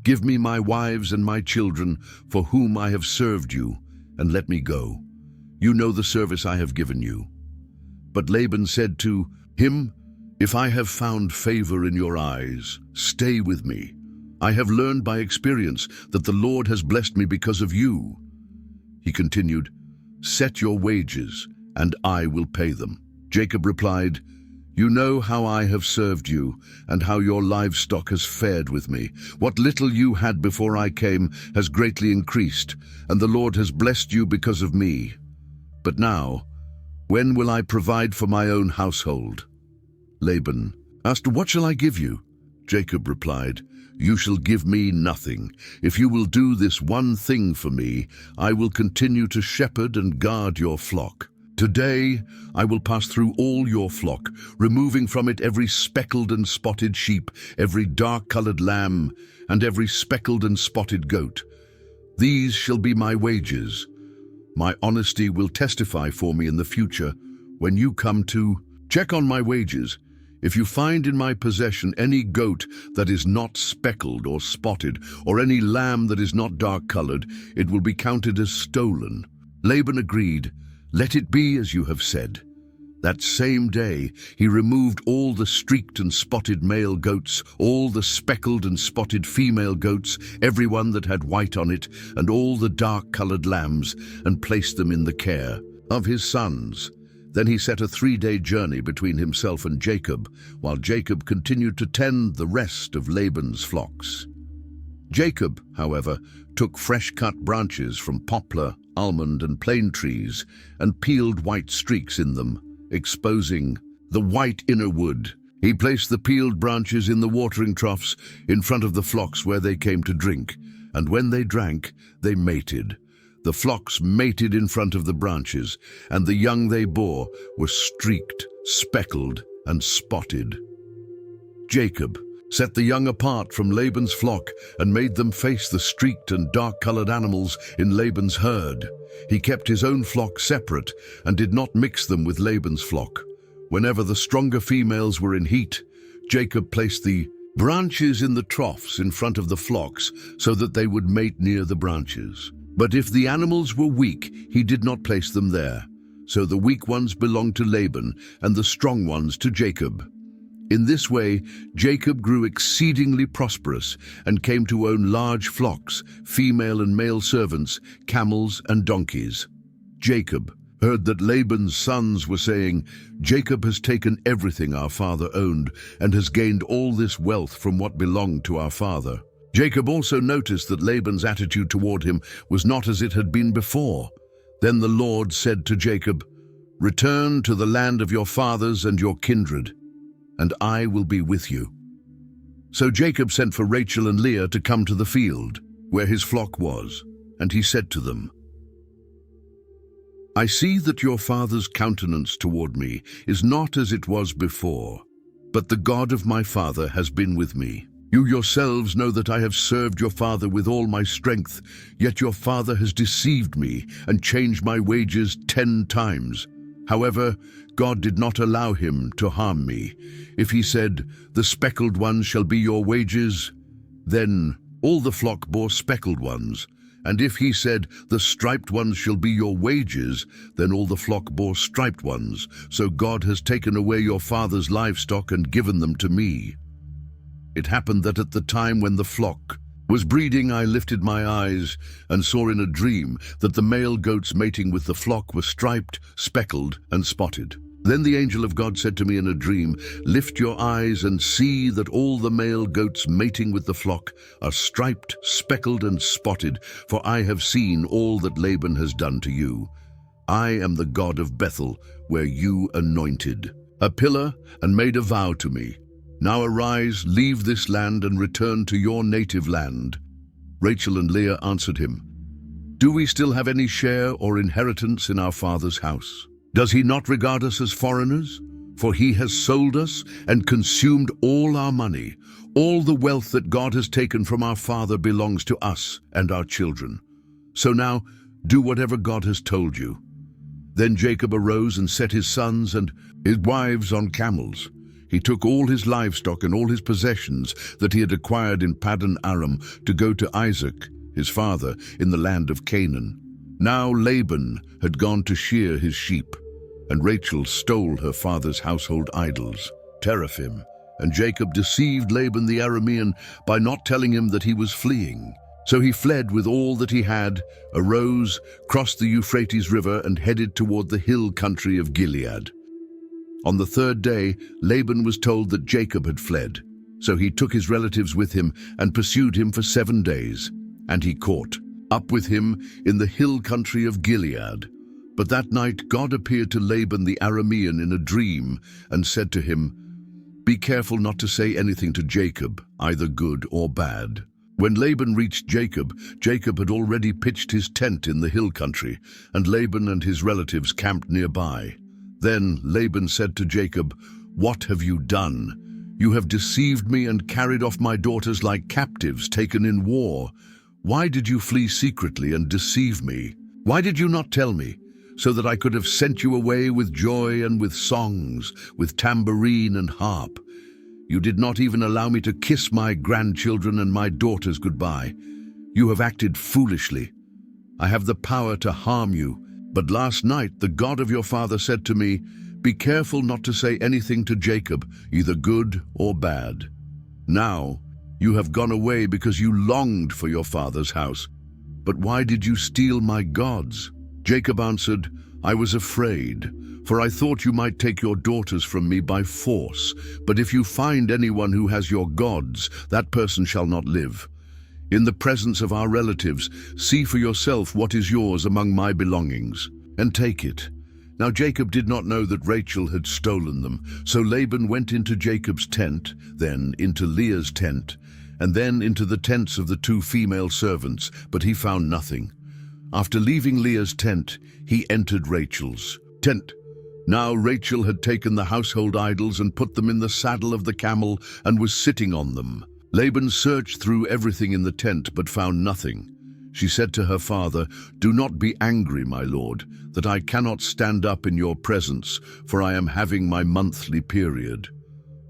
Give me my wives and my children, for whom I have served you, and let me go. You know the service I have given you." But Laban said to him, "If I have found favor in your eyes, stay with me. I have learned by experience that the Lord has blessed me because of you." He continued, "Set your wages, and I will pay them." Jacob replied, "You know how I have served you, and how your livestock has fared with me. What little you had before I came has greatly increased, and the Lord has blessed you because of me. But now, when will I provide for my own household?" Laban asked, "What shall I give you?" Jacob replied, "You shall give me nothing. If you will do this one thing for me, I will continue to shepherd and guard your flock. Today I will pass through all your flock, removing from it every speckled and spotted sheep, every dark-colored lamb, and every speckled and spotted goat. These shall be my wages. My honesty will testify for me in the future when you come to check on my wages. If you find in my possession any goat that is not speckled or spotted, or any lamb that is not dark-colored, it will be counted as stolen." Laban agreed, "Let it be as you have said." That same day he removed all the streaked and spotted male goats, all the speckled and spotted female goats, every one that had white on it, and all the dark-colored lambs, and placed them in the care of his sons. Then he set a 3-day journey between himself and Jacob, while Jacob continued to tend the rest of Laban's flocks. Jacob, however, took fresh-cut branches from poplar, almond, and plane trees, and peeled white streaks in them, exposing the white inner wood. He placed the peeled branches in the watering troughs in front of the flocks where they came to drink, and when they drank, they mated. The flocks mated in front of the branches, and the young they bore were streaked, speckled, and spotted. Jacob set the young apart from Laban's flock and made them face the streaked and dark-colored animals in Laban's herd. He kept his own flock separate and did not mix them with Laban's flock. Whenever the stronger females were in heat, Jacob placed the branches in the troughs in front of the flocks so that they would mate near the branches. But if the animals were weak, he did not place them there. So the weak ones belonged to Laban, and the strong ones to Jacob. In this way, Jacob grew exceedingly prosperous and came to own large flocks, female and male servants, camels and donkeys. Jacob heard that Laban's sons were saying, "Jacob has taken everything our father owned and has gained all this wealth from what belonged to our father." Jacob also noticed that Laban's attitude toward him was not as it had been before. Then the Lord said to Jacob, "Return to the land of your fathers and your kindred, and I will be with you." So Jacob sent for Rachel and Leah to come to the field, where his flock was, and he said to them, "I see that your father's countenance toward me is not as it was before, but the God of my father has been with me. You yourselves know that I have served your father with all my strength, yet your father has deceived me and changed my wages 10 times. However, God did not allow him to harm me. If he said, 'The speckled ones shall be your wages,' then all the flock bore speckled ones. And if he said, 'The striped ones shall be your wages,' then all the flock bore striped ones. So God has taken away your father's livestock and given them to me." It happened that at the time when the flock was breeding, I lifted my eyes and saw in a dream that the male goats mating with the flock were striped, speckled, and spotted. Then the angel of God said to me in a dream, "Lift your eyes and see that all the male goats mating with the flock are striped, speckled, and spotted, for I have seen all that Laban has done to you. I am the God of Bethel, where you anointed a pillar and made a vow to me. Now arise, leave this land and return to your native land." Rachel and Leah answered him, "Do we still have any share or inheritance in our father's house? Does he not regard us as foreigners? For he has sold us and consumed all our money. All the wealth that God has taken from our father belongs to us and our children. So now do whatever God has told you." Then Jacob arose and set his sons and his wives on camels. He took all his livestock and all his possessions that he had acquired in Paddan Aram to go to Isaac, his father, in the land of Canaan. Now Laban had gone to shear his sheep, and Rachel stole her father's household idols, teraphim, and Jacob deceived Laban the Aramean by not telling him that he was fleeing. So he fled with all that he had, arose, crossed the Euphrates River, and headed toward the hill country of Gilead. On the 3rd day, Laban was told that Jacob had fled. So he took his relatives with him and pursued him for 7 days. And he caught up with him in the hill country of Gilead. But that night God appeared to Laban the Aramean in a dream and said to him, "Be careful not to say anything to Jacob, either good or bad." When Laban reached Jacob, Jacob had already pitched his tent in the hill country, and Laban and his relatives camped nearby. Then Laban said to Jacob, "What have you done? You have deceived me and carried off my daughters like captives taken in war. Why did you flee secretly and deceive me? Why did you not tell me, so that I could have sent you away with joy and with songs, with tambourine and harp? You did not even allow me to kiss my grandchildren and my daughters goodbye. You have acted foolishly. I have the power to harm you. But last night the God of your father said to me, 'Be careful not to say anything to Jacob, either good or bad.' Now you have gone away because you longed for your father's house. But why did you steal my gods?" Jacob answered, "I was afraid, for I thought you might take your daughters from me by force. But if you find anyone who has your gods, that person shall not live. In the presence of our relatives, see for yourself what is yours among my belongings, and take it." Now Jacob did not know that Rachel had stolen them. So Laban went into Jacob's tent, then into Leah's tent, and then into the tents of the 2 female servants, but he found nothing. After leaving Leah's tent, he entered Rachel's tent. Now Rachel had taken the household idols and put them in the saddle of the camel and was sitting on them. Laban searched through everything in the tent, but found nothing. She said to her father, "Do not be angry, my lord, that I cannot stand up in your presence, for I am having my monthly period."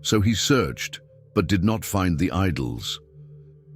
So he searched, but did not find the idols.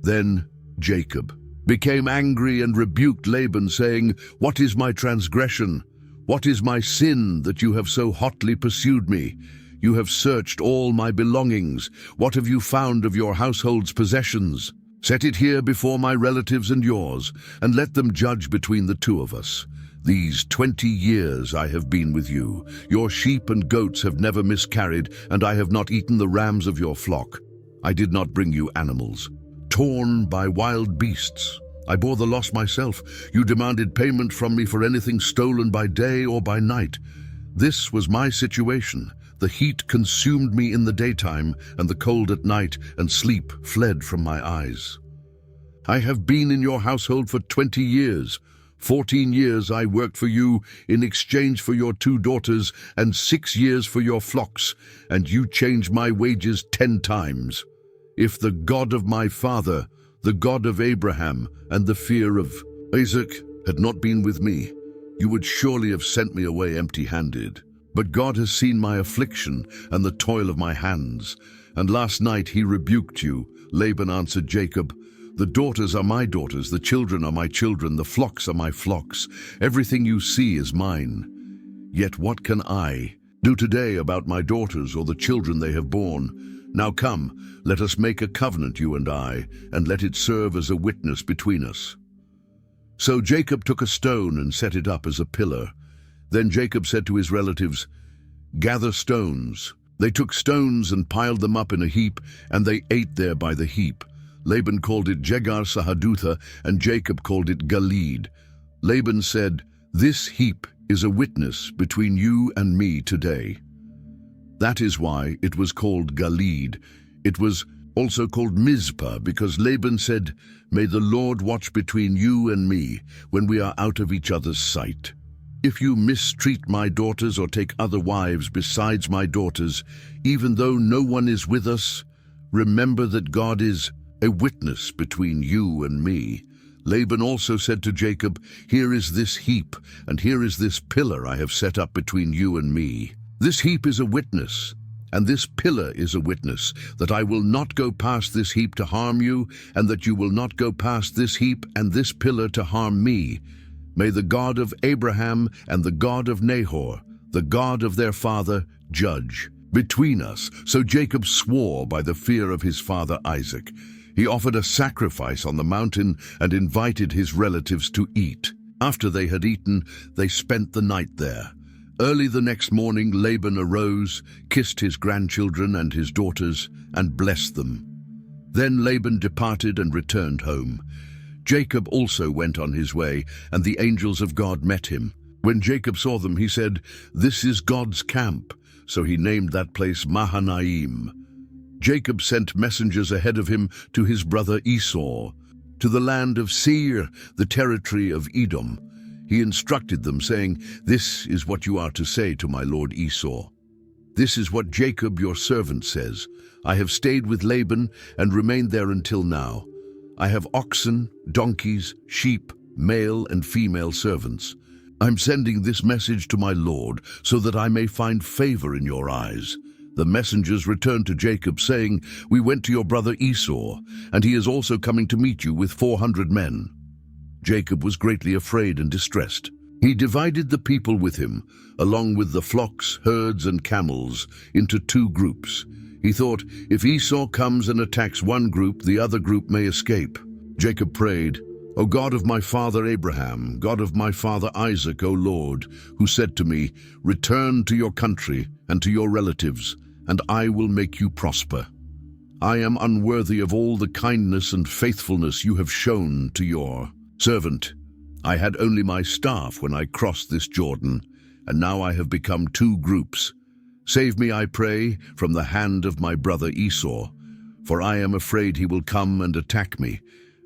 Then Jacob became angry and rebuked Laban, saying, "What is my transgression? What is my sin that you have so hotly pursued me? You have searched all my belongings. What have you found of your household's possessions? Set it here before my relatives and yours, and let them judge between the 2 of us. These 20 years I have been with you. Your sheep and goats have never miscarried, and I have not eaten the rams of your flock. I did not bring you animals torn by wild beasts. I bore the loss myself. You demanded payment from me for anything stolen by day or by night. This was my situation. The heat consumed me in the daytime, and the cold at night, and sleep fled from my eyes. I have been in your household for 20 years. 14 years I worked for you in exchange for your 2 daughters, and 6 years for your flocks, and you changed my wages 10 times. If the God of my father, the God of Abraham, and the fear of Isaac had not been with me, you would surely have sent me away empty-handed. But God has seen my affliction and the toil of my hands, and last night he rebuked you." Laban answered Jacob, "The daughters are my daughters, the children are my children, the flocks are my flocks. Everything you see is mine. Yet what can I do today about my daughters or the children they have borne? Now come, let us make a covenant, you and I, and let it serve as a witness between us." So Jacob took a stone and set it up as a pillar. Then Jacob said to his relatives, "Gather stones." They took stones and piled them up in a heap, and they ate there by the heap. Laban called it Jegar Sahadutha, and Jacob called it Galeed. Laban said, "This heap is a witness between you and me today." That is why it was called Galeed. It was also called Mizpah, because Laban said, "May the Lord watch between you and me when we are out of each other's sight. If you mistreat my daughters or take other wives besides my daughters, even though no one is with us, remember that God is a witness between you and me." Laban also said to Jacob, "Here is this heap, and here is this pillar I have set up between you and me. This heap is a witness, and this pillar is a witness, that I will not go past this heap to harm you, and that you will not go past this heap and this pillar to harm me. May the God of Abraham and the God of Nahor, the God of their father, judge between us." So Jacob swore by the fear of his father Isaac. He offered a sacrifice on the mountain and invited his relatives to eat. After they had eaten, they spent the night there. Early the next morning, Laban arose, kissed his grandchildren and his daughters, and blessed them. Then Laban departed and returned home. Jacob also went on his way, and the angels of God met him. When Jacob saw them, he said, "This is God's camp." So he named that place Mahanaim. Jacob sent messengers ahead of him to his brother Esau, to the land of Seir, the territory of Edom. He instructed them, saying, "This is what you are to say to my lord Esau. This is what Jacob your servant says. I have stayed with Laban and remained there until now. I have oxen, donkeys, sheep, male and female servants. I'm sending this message to my lord so that I may find favor in your eyes." The messengers returned to Jacob, saying, "We went to your brother Esau, and he is also coming to meet you with 400 men." Jacob was greatly afraid and distressed. He divided the people with him, along with the flocks, herds, and camels, into 2 groups. He thought, if Esau comes and attacks one group, the other group may escape. Jacob prayed, "O God of my father Abraham, God of my father Isaac, O Lord, who said to me, 'Return to your country and to your relatives, and I will make you prosper.' I am unworthy of all the kindness and faithfulness you have shown to your servant. I had only my staff when I crossed this Jordan, and now I have become 2 groups. Save me, I pray, from the hand of my brother Esau, for I am afraid he will come and attack me,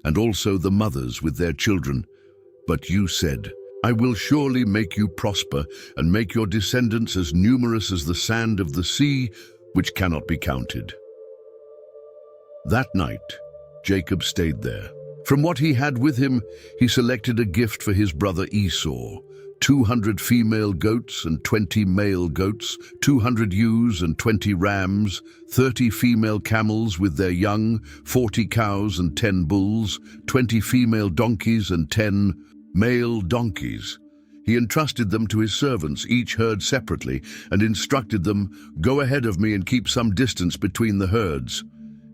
and also the mothers with their children. But you said, 'I will surely make you prosper and make your descendants as numerous as the sand of the sea, which cannot be counted.'" That night, Jacob stayed there. From what he had with him, he selected a gift for his brother Esau, 200 female goats and 20 male goats, 200 ewes and 20 rams, 30 female camels with their young, 40 cows and 10 bulls, 20 female donkeys and 10 male donkeys. He entrusted them to his servants, each herd separately, and instructed them, "Go ahead of me and keep some distance between the herds."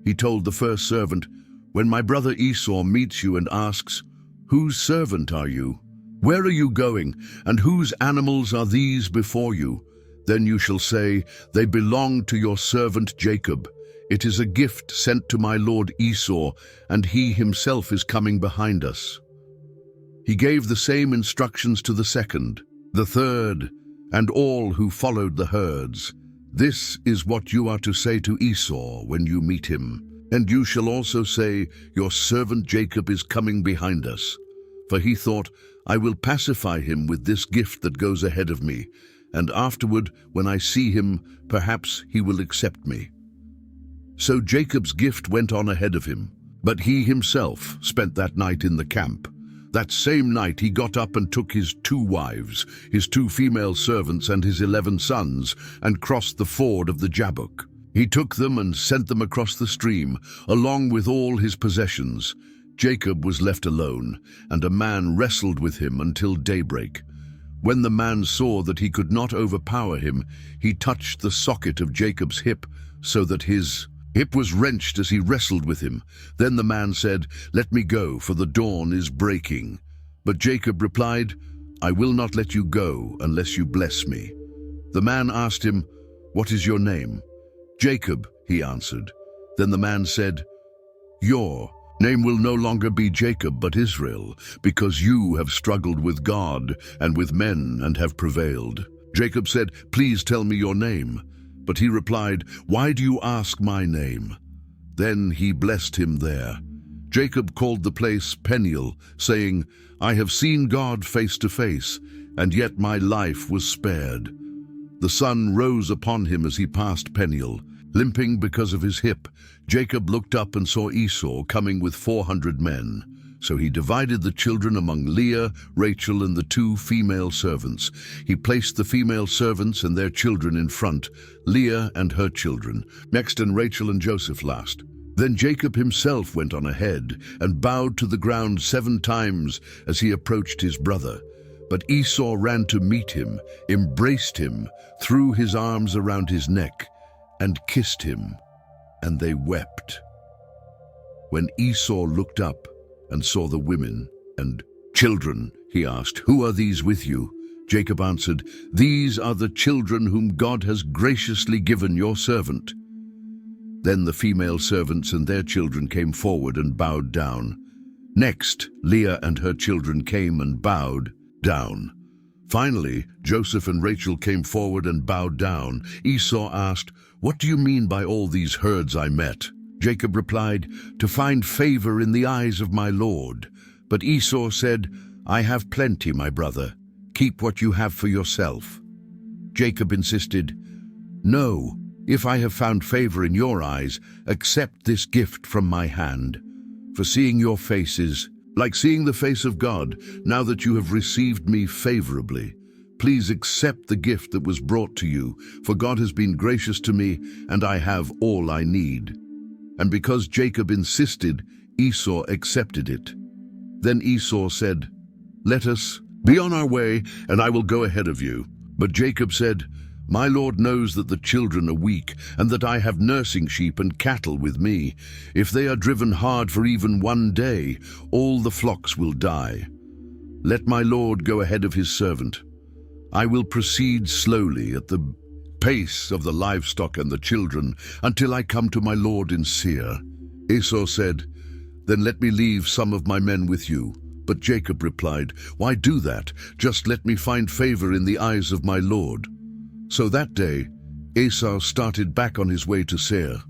He told the first servant, "When my brother Esau meets you and asks, 'Whose servant are you? Where are you going, and whose animals are these before you?' then you shall say, 'They belong to your servant Jacob. It is a gift sent to my lord Esau, and he himself is coming behind us.'" He gave the same instructions to the second, the third, and all who followed the herds. "This is what you are to say to Esau when you meet him. And you shall also say, 'Your servant Jacob is coming behind us.' For he thought, 'I will pacify him with this gift that goes ahead of me, and afterward, when I see him, perhaps he will accept me.'" So Jacob's gift went on ahead of him, but he himself spent that night in the camp. That same night he got up and took his 2 wives, his 2 female servants and his 11 sons, and crossed the ford of the Jabbok. He took them and sent them across the stream, along with all his possessions. Jacob was left alone, and a man wrestled with him until daybreak. When the man saw that he could not overpower him, he touched the socket of Jacob's hip, so that his hip was wrenched as he wrestled with him. Then the man said, "Let me go, for the dawn is breaking." But Jacob replied, "I will not let you go unless you bless me." The man asked him, "What is your name?" "Jacob," he answered. Then the man said, "Your name will no longer be Jacob but Israel, because you have struggled with God and with men and have prevailed." Jacob said, "Please tell me your name." But he replied, "Why do you ask my name?" Then he blessed him there. Jacob called the place Peniel, saying, "I have seen God face to face, and yet my life was spared." The sun rose upon him as he passed Peniel. Limping because of his hip, Jacob looked up and saw Esau coming with 400 men. So he divided the children among Leah, Rachel, and the 2 female servants. He placed the female servants and their children in front, Leah and her children, next, and Rachel and Joseph last. Then Jacob himself went on ahead and bowed to the ground 7 times as he approached his brother. But Esau ran to meet him, embraced him, threw his arms around his neck, and kissed him, and they wept. When Esau looked up and saw the women and children, he asked, "Who are these with you?" Jacob answered, "These are the children whom God has graciously given your servant." Then the female servants and their children came forward and bowed down. Next, Leah and her children came and bowed down. Finally, Joseph and Rachel came forward and bowed down. Esau asked, "What do you mean by all these herds I met?" Jacob replied, "To find favor in the eyes of my Lord." But Esau said, "I have plenty, my brother. Keep what you have for yourself." Jacob insisted, "No, if I have found favor in your eyes, accept this gift from my hand. For seeing your face is like seeing the face of God. Now that you have received me favorably, please accept the gift that was brought to you, for God has been gracious to me, and I have all I need." And because Jacob insisted, Esau accepted it. Then Esau said, "Let us be on our way, and I will go ahead of you." But Jacob said, "My Lord knows that the children are weak, and that I have nursing sheep and cattle with me. If they are driven hard for even 1 day, all the flocks will die. Let my Lord go ahead of his servant. I will proceed slowly at the pace of the livestock and the children until I come to my Lord in Seir." Esau said, "Then let me leave some of my men with you." But Jacob replied, "Why do that? Just let me find favor in the eyes of my Lord." So that day, Esau started back on his way to Seir.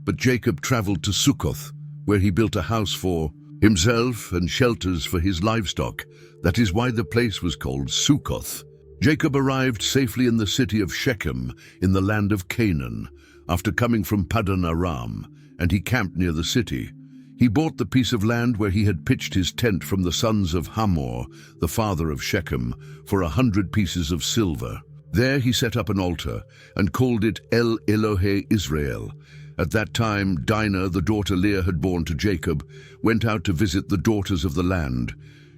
But Jacob traveled to Succoth, where he built a house for himself and shelters for his livestock. That is why the place was called Succoth. Jacob arrived safely in the city of Shechem in the land of Canaan, after coming from Paddan Aram, and he camped near the city. He bought the piece of land where he had pitched his tent from the sons of Hamor, the father of Shechem, for 100 pieces of silver. There he set up an altar and called it El Elohe Israel. At that time, Dinah, the daughter Leah had borne to Jacob, went out to visit the daughters of the land.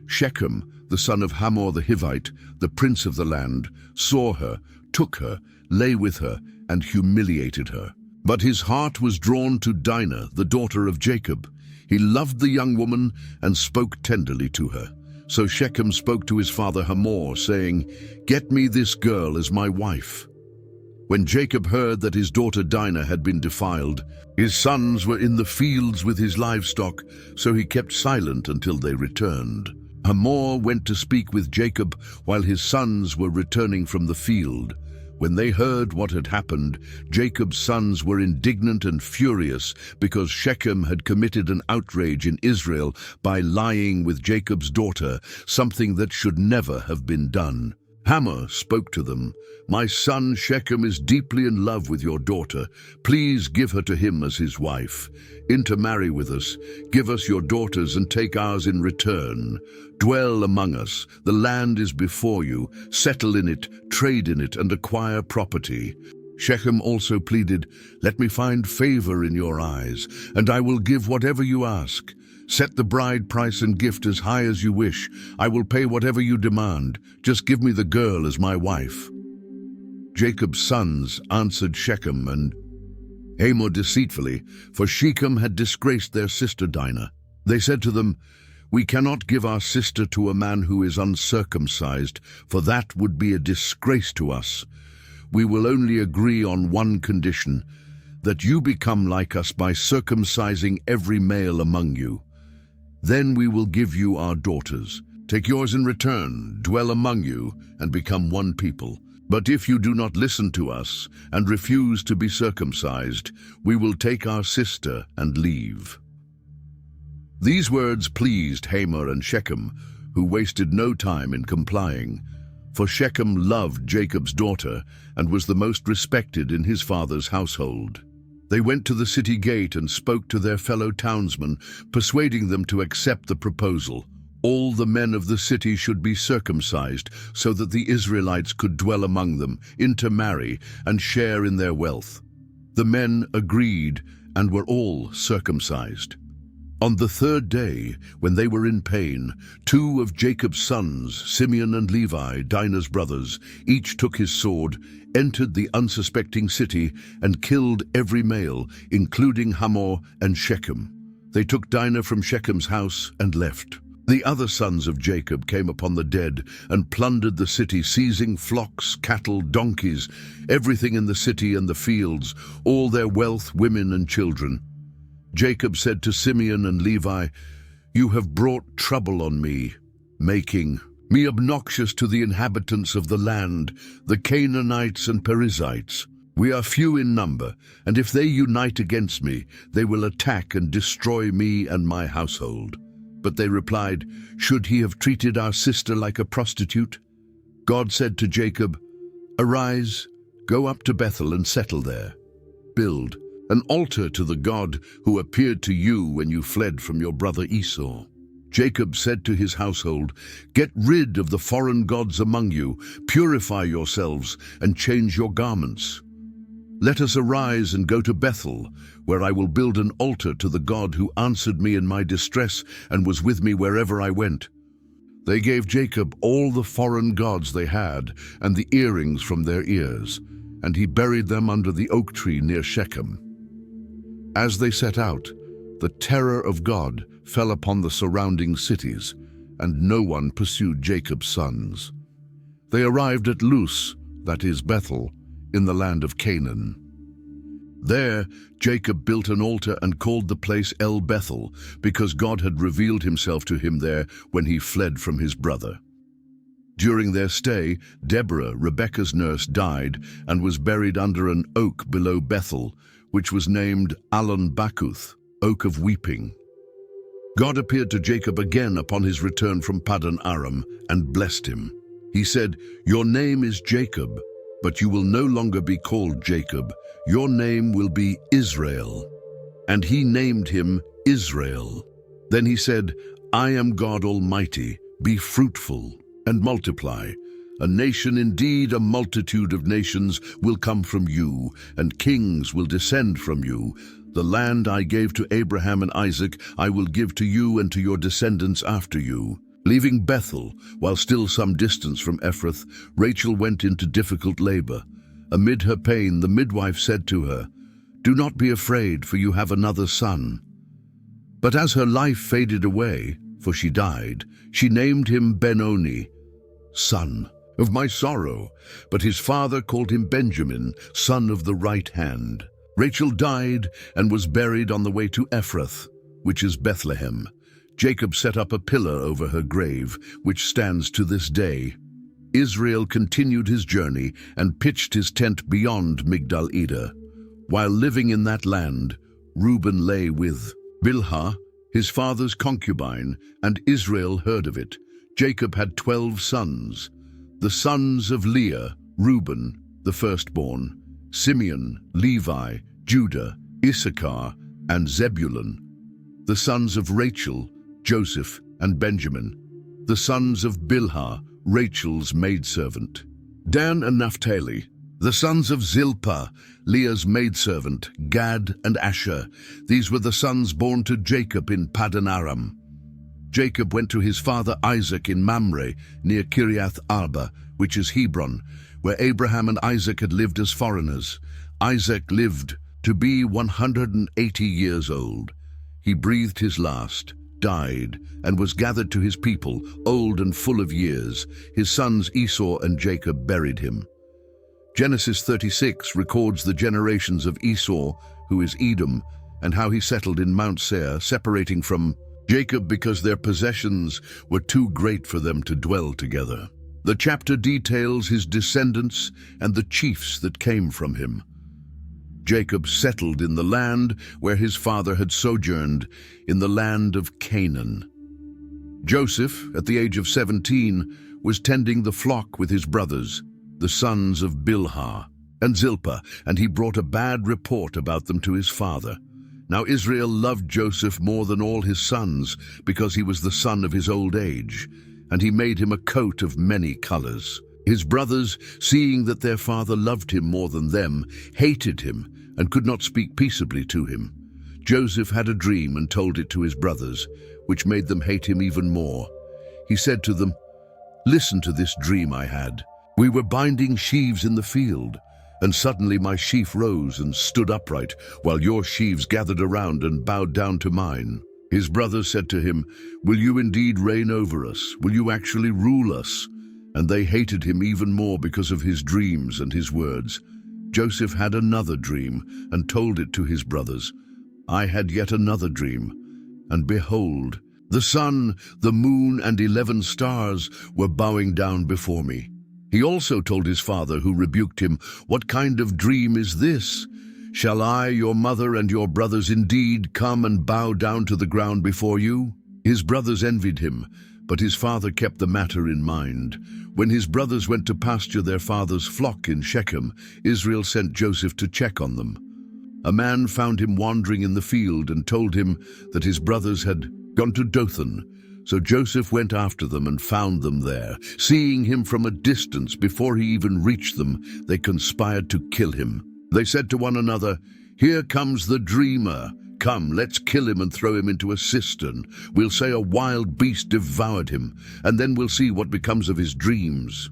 Shechem, the son of Hamor the Hivite, the prince of the land, saw her, took her, lay with her, and humiliated her. But his heart was drawn to Dinah, the daughter of Jacob. He loved the young woman and spoke tenderly to her. So Shechem spoke to his father Hamor, saying, "Get me this girl as my wife." When Jacob heard that his daughter Dinah had been defiled, his sons were in the fields with his livestock, so he kept silent until they returned. Hamor went to speak with Jacob while his sons were returning from the field. When they heard what had happened, Jacob's sons were indignant and furious because Shechem had committed an outrage in Israel by lying with Jacob's daughter, something that should never have been done. Hamor spoke to them, "My son Shechem is deeply in love with your daughter. Please give her to him as his wife. Intermarry with us. Give us your daughters and take ours in return. Dwell among us. The land is before you. Settle in it, trade in it, and acquire property." Shechem also pleaded, "Let me find favor in your eyes, and I will give whatever you ask. Set the bride price and gift as high as you wish. I will pay whatever you demand. Just give me the girl as my wife." Jacob's sons answered Shechem and Hamor deceitfully, for Shechem had disgraced their sister Dinah. They said to them, "We cannot give our sister to a man who is uncircumcised, for that would be a disgrace to us. We will only agree on one condition, that you become like us by circumcising every male among you. Then we will give you our daughters. Take yours in return, dwell among you, and become one people. But if you do not listen to us and refuse to be circumcised, we will take our sister and leave." These words pleased Hamor and Shechem, who wasted no time in complying, for Shechem loved Jacob's daughter and was the most respected in his father's household. They went to the city gate and spoke to their fellow townsmen, persuading them to accept the proposal. All the men of the city should be circumcised, so that the Israelites could dwell among them, intermarry, and share in their wealth. The men agreed and were all circumcised. On the third day, when they were in pain, 2 of Jacob's sons, Simeon and Levi, Dinah's brothers, each took his sword, entered the unsuspecting city, and killed every male, including Hamor and Shechem. They took Dinah from Shechem's house and left. The other sons of Jacob came upon the dead and plundered the city, seizing flocks, cattle, donkeys, everything in the city and the fields, all their wealth, women and children. Jacob said to Simeon and Levi, "You have brought trouble on me, making me obnoxious to the inhabitants of the land, the Canaanites and Perizzites. We are few in number, and if they unite against me, they will attack and destroy me and my household." But they replied, "Should he have treated our sister like a prostitute?" God said to Jacob, "Arise, go up to Bethel and settle there. Build an altar to the God who appeared to you when you fled from your brother Esau." Jacob said to his household, "Get rid of the foreign gods among you, purify yourselves, and change your garments. Let us arise and go to Bethel, where I will build an altar to the God who answered me in my distress and was with me wherever I went." They gave Jacob all the foreign gods they had and the earrings from their ears, and he buried them under the oak tree near Shechem. As they set out, the terror of God fell upon the surrounding cities, and no one pursued Jacob's sons. They arrived at Luz, that is Bethel, in the land of Canaan. There, Jacob built an altar and called the place El Bethel, because God had revealed himself to him there when he fled from his brother. During their stay, Deborah, Rebekah's nurse, died and was buried under an oak below Bethel, which was named Allon Bakuth, Oak of Weeping. God appeared to Jacob again upon his return from Paddan Aram and blessed him. He said, "Your name is Jacob, but you will no longer be called Jacob. Your name will be Israel." And he named him Israel. Then he said, "I am God Almighty. Be fruitful and multiply. A nation, indeed a multitude of nations, will come from you, and kings will descend from you. The land I gave to Abraham and Isaac I will give to you and to your descendants after you." Leaving Bethel, while still some distance from Ephrath, Rachel went into difficult labor. Amid her pain, the midwife said to her, "Do not be afraid, for you have another son." But as her life faded away, for she died, she named him Benoni, son of my sorrow. But his father called him Benjamin, son of the right hand. Rachel died and was buried on the way to Ephrath, which is Bethlehem. Jacob set up a pillar over her grave, which stands to this day. Israel continued his journey and pitched his tent beyond Migdal Eder. While living in that land, Reuben lay with Bilhah, his father's concubine, and Israel heard of it. Jacob had 12 sons. The sons of Leah, Reuben, the firstborn, Simeon, Levi, Judah, Issachar, and Zebulun. The sons of Rachel, Joseph and Benjamin. The sons of Bilhah, Rachel's maidservant. Dan and Naphtali. The sons of Zilpah, Leah's maidservant, Gad and Asher. These were the sons born to Jacob in Paddan Aram. Jacob went to his father Isaac in Mamre, near Kiriath Arba, which is Hebron, where Abraham and Isaac had lived as foreigners. Isaac lived to be 180 years old. He breathed his last, died, and was gathered to his people, old and full of years. His sons Esau and Jacob buried him. Genesis 36 records the generations of Esau, who is Edom, and how he settled in Mount Seir, separating from Jacob because their possessions were too great for them to dwell together. The chapter details his descendants and the chiefs that came from him. Jacob settled in the land where his father had sojourned, in the land of Canaan. Joseph, at the age of 17, was tending the flock with his brothers, the sons of Bilhah and Zilpah, and he brought a bad report about them to his father. Now Israel loved Joseph more than all his sons, because he was the son of his old age, and he made him a coat of many colors. His brothers, seeing that their father loved him more than them, hated him and could not speak peaceably to him. Joseph had a dream and told it to his brothers, which made them hate him even more. He said to them, "Listen to this dream I had. We were binding sheaves in the field, and suddenly my sheaf rose and stood upright, while your sheaves gathered around and bowed down to mine." His brothers said to him, "Will you indeed reign over us? Will you actually rule us?" And they hated him even more because of his dreams and his words. Joseph had another dream and told it to his brothers. "I had yet another dream, and behold, the sun, the moon, and 11 stars were bowing down before me." He also told his father, who rebuked him, "What kind of dream is this? Shall I, your mother, and your brothers indeed come and bow down to the ground before you?" His brothers envied him, but his father kept the matter in mind. When his brothers went to pasture their father's flock in Shechem, Israel sent Joseph to check on them. A man found him wandering in the field and told him that his brothers had gone to Dothan. So Joseph went after them and found them there. Seeing him from a distance before he even reached them, they conspired to kill him. They said to one another, "Here comes the dreamer. Come, let's kill him and throw him into a cistern. We'll say a wild beast devoured him, and then we'll see what becomes of his dreams."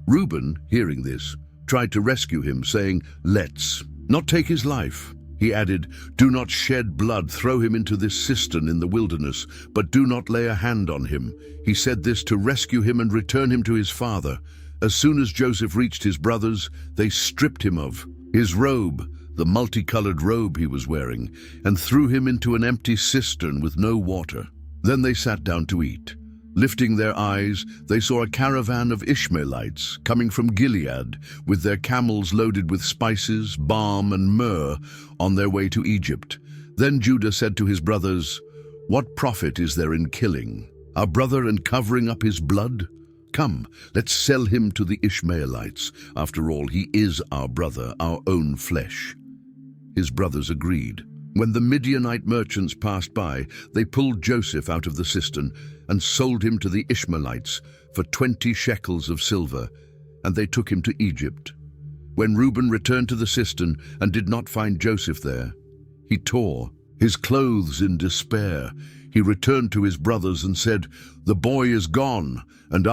Reuben, hearing this, tried to rescue him, saying, "Let's not take his life." He added, "Do not shed blood, throw him into this cistern in the wilderness, but do not lay a hand on him." He said this to rescue him and return him to his father. As soon as Joseph reached his brothers, they stripped him of his robe, the multicolored robe he was wearing, and threw him into an empty cistern with no water. Then they sat down to eat. Lifting their eyes, they saw a caravan of Ishmaelites coming from Gilead, with their camels loaded with spices, balm, and myrrh, on their way to Egypt. Then Judah said to his brothers, "What profit is there in killing our brother and covering up his blood? Come, let's sell him to the Ishmaelites. After all, he is our brother, our own flesh." His brothers agreed. When the Midianite merchants passed by, they pulled Joseph out of the cistern and sold him to the Ishmaelites for 20 shekels of silver, and they took him to Egypt. When Reuben returned to the cistern and did not find Joseph there, he tore his clothes in despair. He returned to his brothers and said, "The boy is gone, and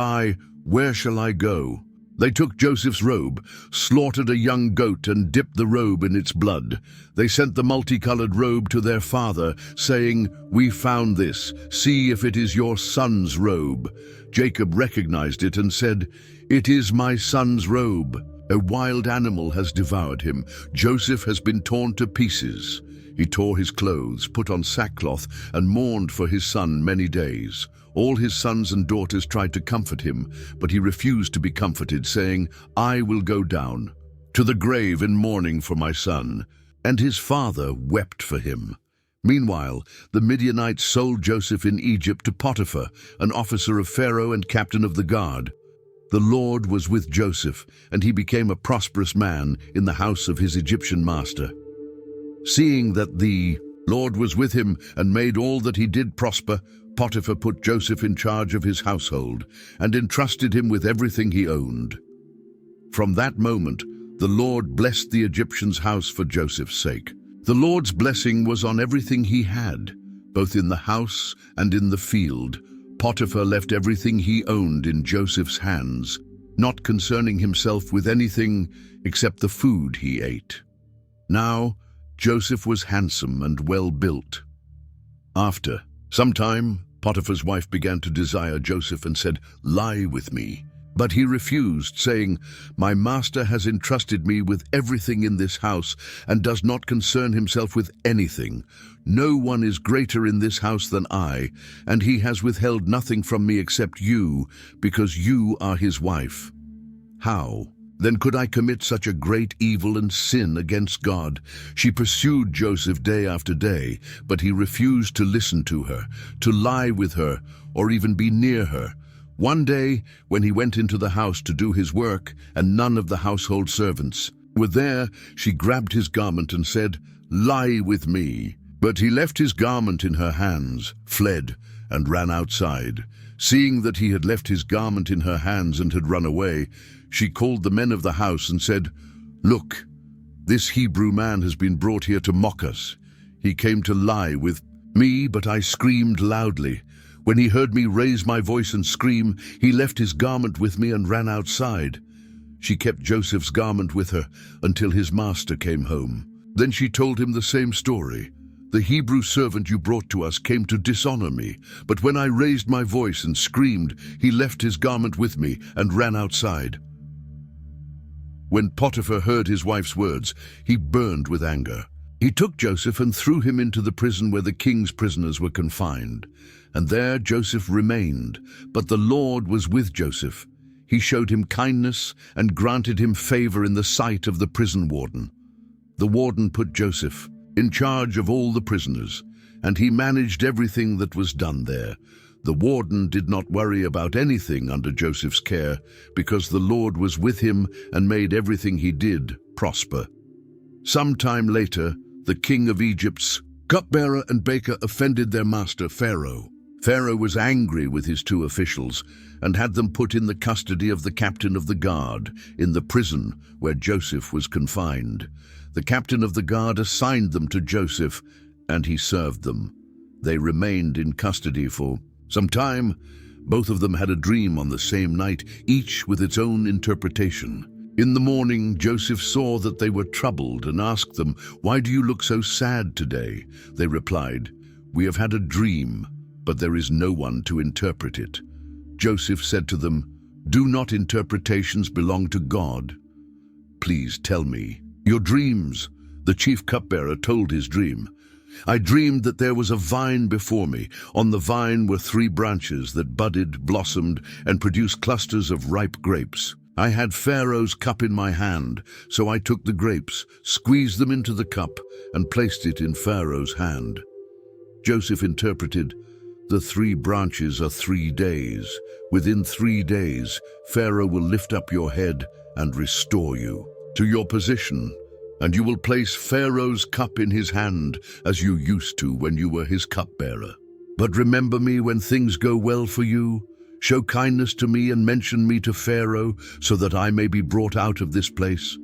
where shall I go?" They took Joseph's robe, slaughtered a young goat, and dipped the robe in its blood. They sent the multicolored robe to their father, saying, "We found this. See if it is your son's robe." Jacob recognized it and said, "It is my son's robe. A wild animal has devoured him. Joseph has been torn to pieces." He tore his clothes, put on sackcloth, and mourned for his son many days. All his sons and daughters tried to comfort him, but he refused to be comforted, saying, "I will go down to the grave in mourning for my son." And his father wept for him. Meanwhile, the Midianites sold Joseph in Egypt to Potiphar, an officer of Pharaoh and captain of the guard. The Lord was with Joseph, and he became a prosperous man in the house of his Egyptian master. Seeing that the Lord was with him and made all that he did prosper, Potiphar put Joseph in charge of his household and entrusted him with everything he owned. From that moment, the Lord blessed the Egyptian's house for Joseph's sake. The Lord's blessing was on everything he had, both in the house and in the field. Potiphar left everything he owned in Joseph's hands, not concerning himself with anything except the food he ate. Now, Joseph was handsome and well built. After some time, Potiphar's wife began to desire Joseph and said, "Lie with me." But he refused, saying, "My master has entrusted me with everything in this house and does not concern himself with anything. No one is greater in this house than I, and he has withheld nothing from me except you, because you are his wife. How then could I commit such a great evil and sin against God?" She pursued Joseph day after day, but he refused to listen to her, to lie with her, or even be near her. One day, when he went into the house to do his work, and none of the household servants were there, she grabbed his garment and said, "Lie with me." But he left his garment in her hands, fled, and ran outside. Seeing that he had left his garment in her hands and had run away, she called the men of the house and said, "Look, this Hebrew man has been brought here to mock us. He came to lie with me, but I screamed loudly. When he heard me raise my voice and scream, he left his garment with me and ran outside." She kept Joseph's garment with her until his master came home. Then she told him the same story. "The Hebrew servant you brought to us came to dishonor me, but when I raised my voice and screamed, he left his garment with me and ran outside." When Potiphar heard his wife's words, he burned with anger. He took Joseph and threw him into the prison where the king's prisoners were confined. And there Joseph remained, but the Lord was with Joseph. He showed him kindness and granted him favor in the sight of the prison warden. The warden put Joseph in charge of all the prisoners, and he managed everything that was done there. The warden did not worry about anything under Joseph's care, because the Lord was with him and made everything he did prosper. Some time later, the king of Egypt's cupbearer and baker offended their master Pharaoh. Pharaoh was angry with his two officials and had them put in the custody of the captain of the guard in the prison where Joseph was confined. The captain of the guard assigned them to Joseph, and he served them. They remained in custody for some time. Both of them had a dream on the same night, each with its own interpretation. In the morning, Joseph saw that they were troubled and asked them, "Why do you look so sad today?" They replied, "We have had a dream, but there is no one to interpret it." Joseph said to them, "Do not interpretations belong to God? Please tell me your dreams." The chief cupbearer told his dream. "I dreamed that there was a vine before me. On the vine were 3 branches that budded, blossomed, and produced clusters of ripe grapes. I had Pharaoh's cup in my hand, so I took the grapes, squeezed them into the cup, and placed it in Pharaoh's hand." Joseph interpreted, "The 3 branches are 3 days. Within 3 days, Pharaoh will lift up your head and restore you to your position, and you will place Pharaoh's cup in his hand as you used to when you were his cupbearer. But remember me when things go well for you. Show kindness to me and mention me to Pharaoh, so that I may be brought out of this place.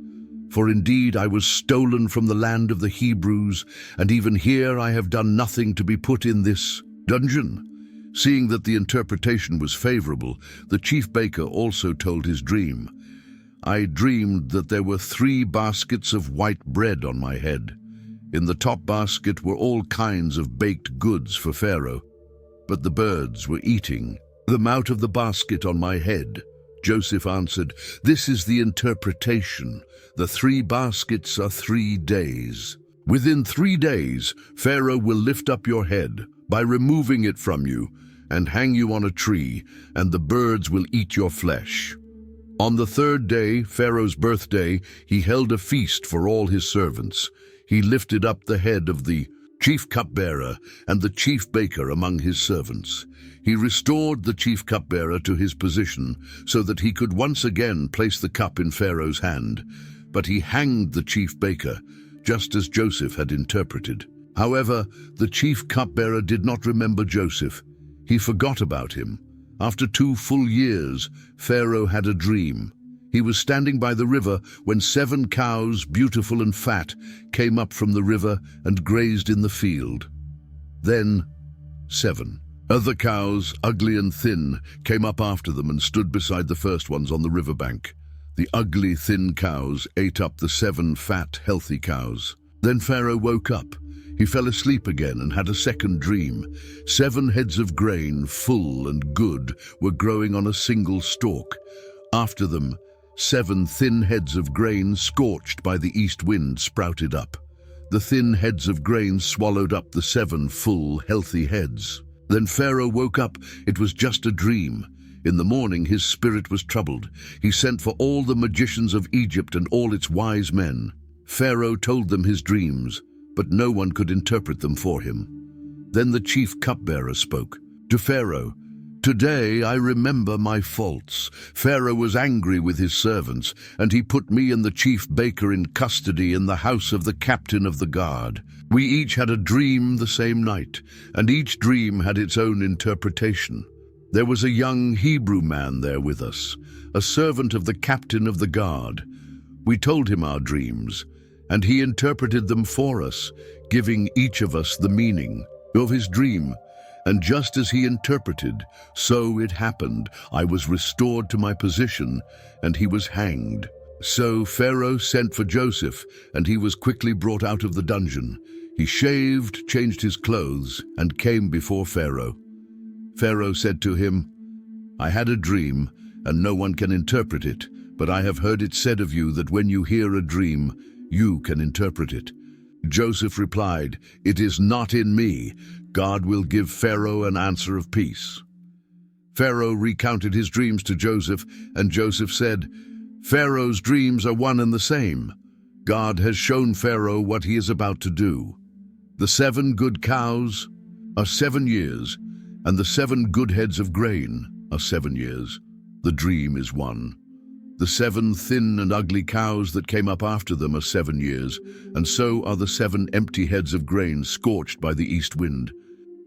For indeed I was stolen from the land of the Hebrews, and even here I have done nothing to be put in this dungeon." Seeing that the interpretation was favorable, the chief baker also told his dream. "I dreamed that there were 3 baskets of white bread on my head. In the top basket were all kinds of baked goods for Pharaoh, but the birds were eating them out of the basket on my head." Joseph answered, "This is the interpretation. The 3 baskets are 3 days. Within 3 days, Pharaoh will lift up your head by removing it from you and hang you on a tree, and the birds will eat your flesh." On the 3rd day, Pharaoh's birthday, he held a feast for all his servants. He lifted up the head of the chief cupbearer, and the chief baker among his servants. He restored the chief cupbearer to his position so that he could once again place the cup in Pharaoh's hand, but he hanged the chief baker, just as Joseph had interpreted. However, the chief cupbearer did not remember Joseph. He forgot about him. After 2 full years, Pharaoh had a dream. He was standing by the river when 7 cows, beautiful and fat, came up from the river and grazed in the field. Then 7 other cows, ugly and thin, came up after them and stood beside the first ones on the riverbank. The ugly, thin cows ate up the 7 fat, healthy cows. Then Pharaoh woke up. He fell asleep again and had a second dream. 7 heads of grain, full and good, were growing on a single stalk. After them, 7 thin heads of grain, scorched by the east wind, sprouted up. The thin heads of grain swallowed up the 7 full, healthy heads. Then Pharaoh woke up. It was just a dream. In the morning his spirit was troubled. He sent for all the magicians of Egypt and all its wise men. Pharaoh told them his dreams, but no one could interpret them for him. Then the chief cupbearer spoke to Pharaoh. "Today I remember my faults. Pharaoh was angry with his servants, and he put me and the chief baker in custody in the house of the captain of the guard. We each had a dream the same night, and each dream had its own interpretation. There was a young Hebrew man there with us, a servant of the captain of the guard. We told him our dreams, and he interpreted them for us, giving each of us the meaning of his dream. And just as he interpreted, so it happened. I was restored to my position, and he was hanged." So Pharaoh sent for Joseph, and he was quickly brought out of the dungeon. He shaved, changed his clothes, and came before Pharaoh. Pharaoh said to him, "I had a dream, and no one can interpret it, but I have heard it said of you that when you hear a dream, you can interpret it." Joseph replied, "It is not in me. God will give Pharaoh an answer of peace." Pharaoh recounted his dreams to Joseph, and Joseph said, "Pharaoh's dreams are one and the same. God has shown Pharaoh what he is about to do. The 7 good cows are 7 years, and the 7 good heads of grain are 7 years. The dream is one. The 7 thin and ugly cows that came up after them are 7 years, and so are the 7 empty heads of grain scorched by the east wind.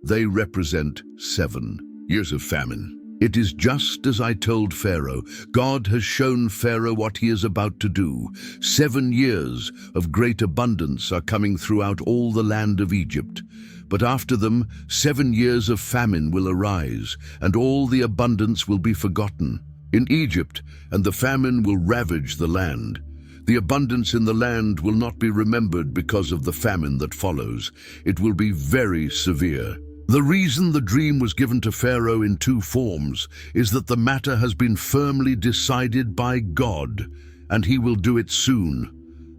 They represent 7 years of famine. It is just as I told Pharaoh. God has shown Pharaoh what he is about to do. 7 years of great abundance are coming throughout all the land of Egypt. But after them, 7 years of famine will arise, and all the abundance will be forgotten in Egypt, and the famine will ravage the land. The abundance in the land will not be remembered because of the famine that follows. It will be very severe. The reason the dream was given to Pharaoh in 2 forms is that the matter has been firmly decided by God, and he will do it soon.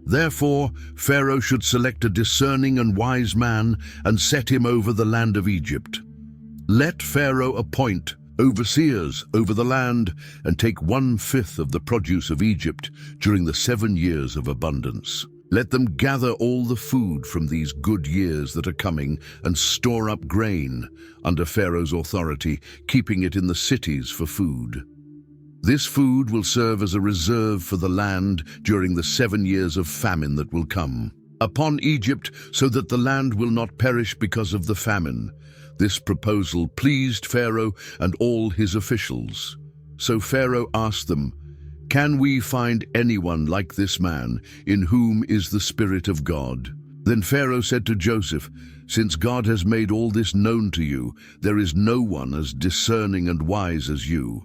Therefore, Pharaoh should select a discerning and wise man and set him over the land of Egypt. Let Pharaoh appoint overseers over the land and take 1/5 of the produce of Egypt during the 7 years of abundance. Let them gather all the food from these good years that are coming and store up grain under Pharaoh's authority, keeping it in the cities for food. This food will serve as a reserve for the land during the 7 years of famine that will come upon Egypt, so that the land will not perish because of the famine. This proposal pleased Pharaoh and all his officials. So Pharaoh asked them, "Can we find anyone like this man, in whom is the Spirit of God?" Then Pharaoh said to Joseph, "Since God has made all this known to you, there is no one as discerning and wise as you.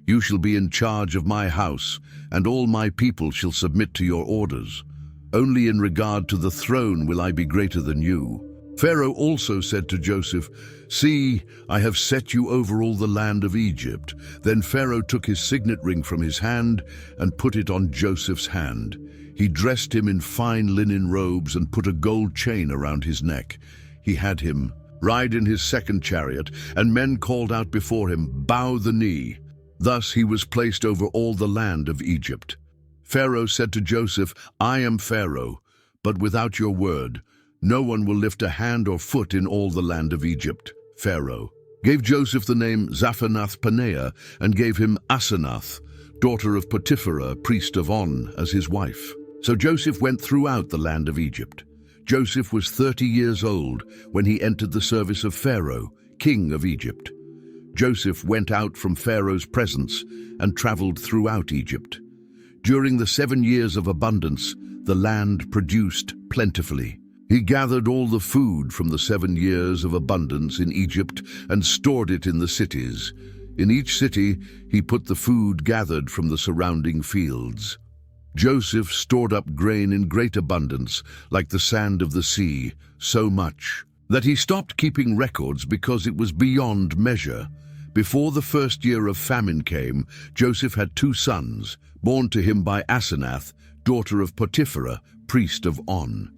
You shall be in charge of my house, and all my people shall submit to your orders. Only in regard to the throne will I be greater than you." Pharaoh also said to Joseph, "See, I have set you over all the land of Egypt." Then Pharaoh took his signet ring from his hand and put it on Joseph's hand. He dressed him in fine linen robes and put a gold chain around his neck. He had him ride in his 2nd chariot, and men called out before him, "Bow the knee." Thus he was placed over all the land of Egypt. Pharaoh said to Joseph, "I am Pharaoh, but without your word, no one will lift a hand or foot in all the land of Egypt. Pharaoh gave Joseph the name Zaphanath-Paneah and gave him Asenath, daughter of Potiphera, priest of On, as his wife. So Joseph went throughout the land of Egypt. Joseph was 30 years old when he entered the service of Pharaoh, king of Egypt. Joseph went out from Pharaoh's presence and traveled throughout Egypt. During the 7 years of abundance, the land produced plentifully. He gathered all the food from the 7 years of abundance in Egypt and stored it in the cities. In each city, he put the food gathered from the surrounding fields. Joseph stored up grain in great abundance, like the sand of the sea, so much that he stopped keeping records because it was beyond measure. Before the first year of famine came, Joseph had 2 sons, born to him by Asenath, daughter of Potiphera, priest of On.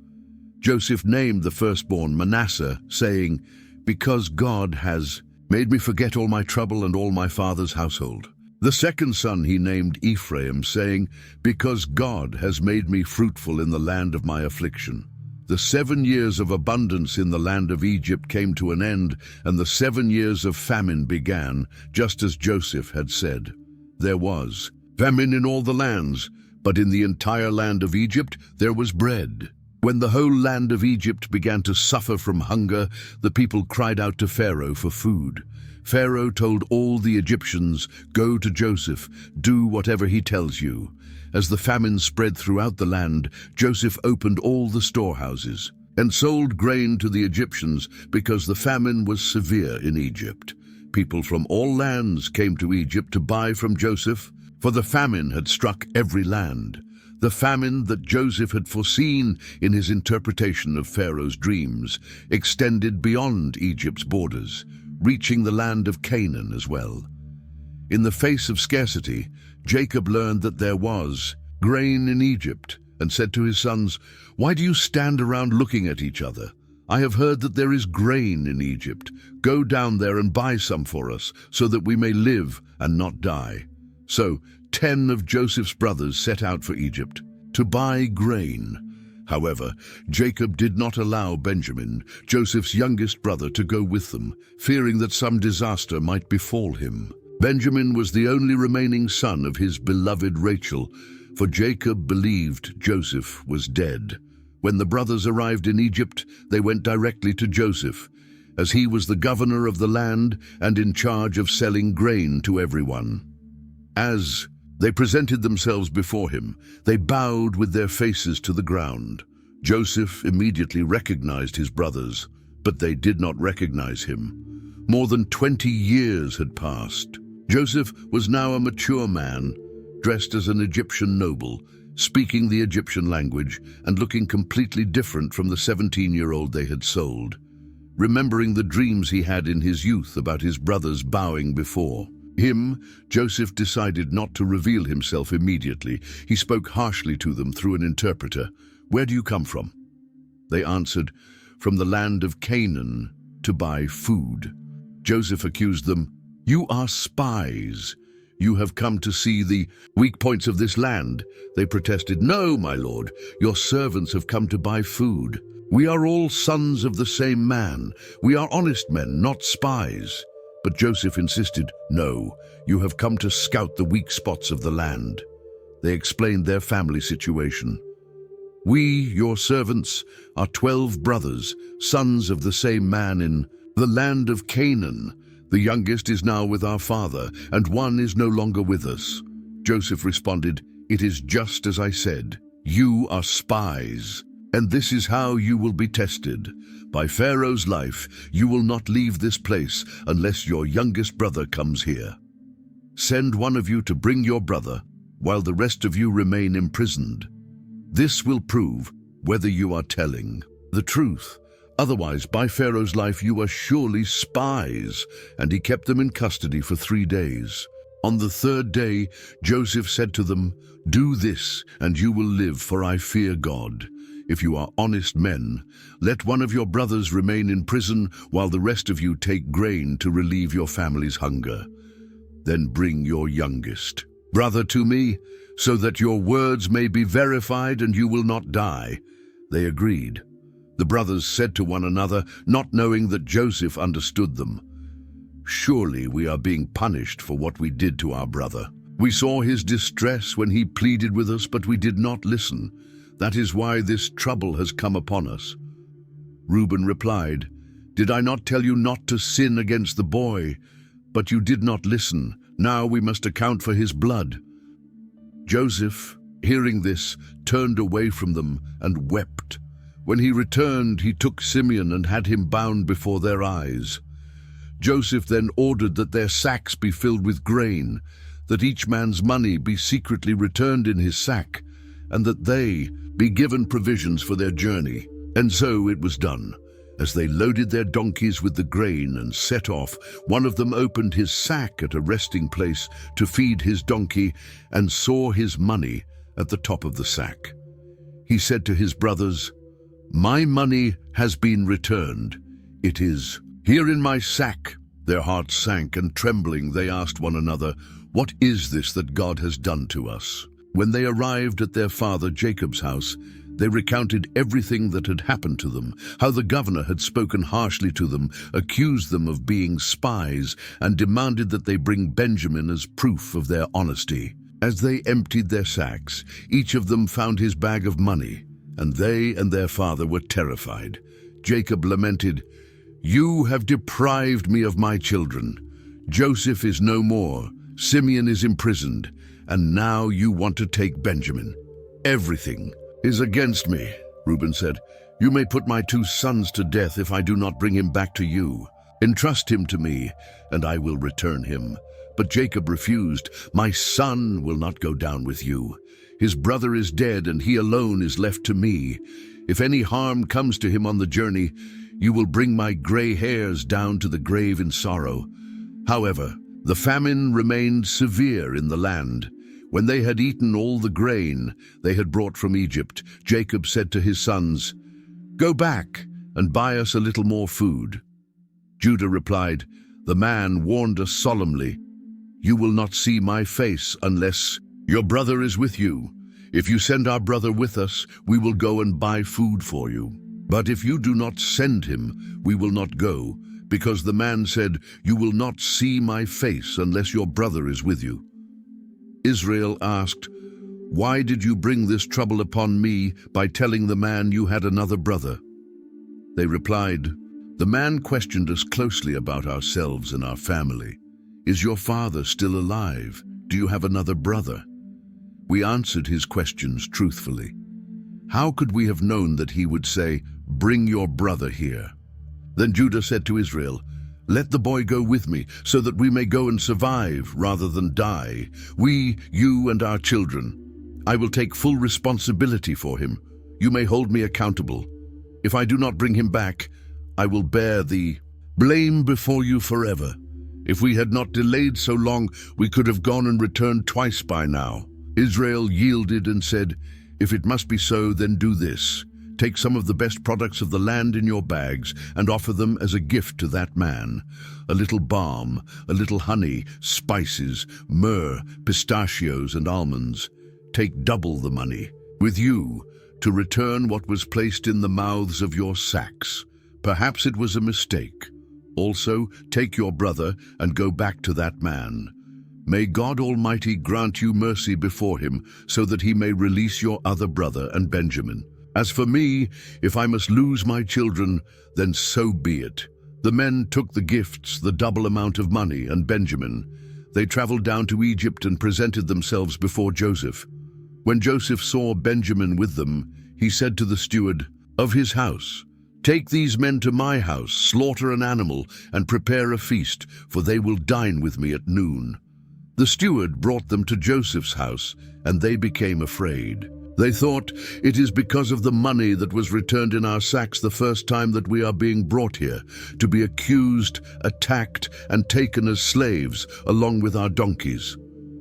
Joseph named the firstborn Manasseh, saying, "Because God has made me forget all my trouble and all my father's household." The second son he named Ephraim, saying, "Because God has made me fruitful in the land of my affliction." The 7 years of abundance in the land of Egypt came to an end, and the 7 years of famine began, just as Joseph had said. There was famine in all the lands, but in the entire land of Egypt there was bread. When the whole land of Egypt began to suffer from hunger, the people cried out to Pharaoh for food. Pharaoh told all the Egyptians, "Go to Joseph, do whatever he tells you." As the famine spread throughout the land, Joseph opened all the storehouses and sold grain to the Egyptians because the famine was severe in Egypt. People from all lands came to Egypt to buy from Joseph, for the famine had struck every land. The famine that Joseph had foreseen in his interpretation of Pharaoh's dreams extended beyond Egypt's borders, reaching the land of Canaan as well. In the face of scarcity, Jacob learned that there was grain in Egypt and said to his sons, "Why do you stand around looking at each other? I have heard that there is grain in Egypt. Go down there and buy some for us, so that we may live and not die." So 10 of Joseph's brothers set out for Egypt to buy grain. However, Jacob did not allow Benjamin, Joseph's youngest brother, to go with them, fearing that some disaster might befall him. Benjamin was the only remaining son of his beloved Rachel, for Jacob believed Joseph was dead. When the brothers arrived in Egypt, they went directly to Joseph, as he was the governor of the land and in charge of selling grain to everyone. As they presented themselves before him, they bowed with their faces to the ground. Joseph immediately recognized his brothers, but they did not recognize him. More than 20 years had passed. Joseph was now a mature man, dressed as an Egyptian noble, speaking the Egyptian language and looking completely different from the 17-year-old they had sold. Remembering the dreams he had in his youth about his brothers bowing before him, Joseph decided not to reveal himself immediately. He spoke harshly to them through an interpreter. "Where do you come from?" They answered, "From the land of Canaan, to buy food." Joseph accused them, "You are spies. You have come to see the weak points of this land." They protested, "No, my lord, your servants have come to buy food. We are all sons of the same man. We are honest men, not spies." But Joseph insisted, "No, you have come to scout the weak spots of the land." They explained their family situation. "We, your servants, are 12 brothers, sons of the same man in the land of Canaan. The youngest is now with our father, and one is no longer with us." Joseph responded, "It is just as I said. You are spies, and this is how you will be tested. By Pharaoh's life, you will not leave this place unless your youngest brother comes here. Send one of you to bring your brother, while the rest of you remain imprisoned. This will prove whether you are telling the truth. Otherwise, by Pharaoh's life, you are surely spies." And he kept them in custody for 3 days. On the 3rd day, Joseph said to them, "Do this, and you will live, for I fear God. If you are honest men, let one of your brothers remain in prison while the rest of you take grain to relieve your family's hunger. Then bring your youngest brother to me, so that your words may be verified and you will not die." They agreed. The brothers said to one another, not knowing that Joseph understood them, "Surely we are being punished for what we did to our brother. We saw his distress when he pleaded with us, but we did not listen. That is why this trouble has come upon us." Reuben replied, "Did I not tell you not to sin against the boy? But you did not listen. Now we must account for his blood." Joseph, hearing this, turned away from them and wept. When he returned, he took Simeon and had him bound before their eyes. Joseph then ordered that their sacks be filled with grain, that each man's money be secretly returned in his sack, and that they be given provisions for their journey. And so it was done. As they loaded their donkeys with the grain and set off, one of them opened his sack at a resting place to feed his donkey and saw his money at the top of the sack. He said to his brothers, "My money has been returned. It is here in my sack." Their hearts sank, and trembling they asked one another, "What is this that God has done to us?" When they arrived at their father Jacob's house, they recounted everything that had happened to them, how the governor had spoken harshly to them, accused them of being spies, and demanded that they bring Benjamin as proof of their honesty. As they emptied their sacks, each of them found his bag of money, and they and their father were terrified. Jacob lamented, "You have deprived me of my children. Joseph is no more, Simeon is imprisoned, and now you want to take Benjamin. Everything is against me." Reuben said, "You may put my 2 sons to death if I do not bring him back to you. Entrust him to me, and I will return him." But Jacob refused. "My son will not go down with you. His brother is dead, and he alone is left to me. If any harm comes to him on the journey, you will bring my gray hairs down to the grave in sorrow." However, the famine remained severe in the land. When they had eaten all the grain they had brought from Egypt, Jacob said to his sons, "Go back and buy us a little more food." Judah replied, "The man warned us solemnly, 'You will not see my face unless your brother is with you. If you send our brother with us, we will go and buy food for you. But if you do not send him, we will not go, because the man said, "You will not see my face unless your brother is with you." Israel asked, "Why did you bring this trouble upon me by telling the man you had another brother?" They replied, "The man questioned us closely about ourselves and our family. 'Is your father still alive? Do you have another brother?' We answered his questions truthfully. How could we have known that he would say, 'Bring your brother here'?" Then Judah said to Israel, "Let the boy go with me, so that we may go and survive rather than die. We, you, and our children. I will take full responsibility for him. You may hold me accountable. If I do not bring him back, I will bear the blame before you forever. If we had not delayed so long, we could have gone and returned twice by now." Israel yielded and said, "If it must be so, then do this. Take some of the best products of the land in your bags and offer them as a gift to that man. A little balm, a little honey, spices, myrrh, pistachios, and almonds. Take double the money with you to return what was placed in the mouths of your sacks. Perhaps it was a mistake. Also, take your brother and go back to that man. May God Almighty grant you mercy before him, so that he may release your other brother and Benjamin. As for me, if I must lose my children, then so be it." The men took the gifts, the double amount of money, and Benjamin. They traveled down to Egypt and presented themselves before Joseph. When Joseph saw Benjamin with them, he said to the steward of his house, "Take these men to my house, slaughter an animal, and prepare a feast, for they will dine with me at noon." The steward brought them to Joseph's house, and they became afraid. They thought, "It is because of the money that was returned in our sacks the first time that we are being brought here, to be accused, attacked, and taken as slaves, along with our donkeys."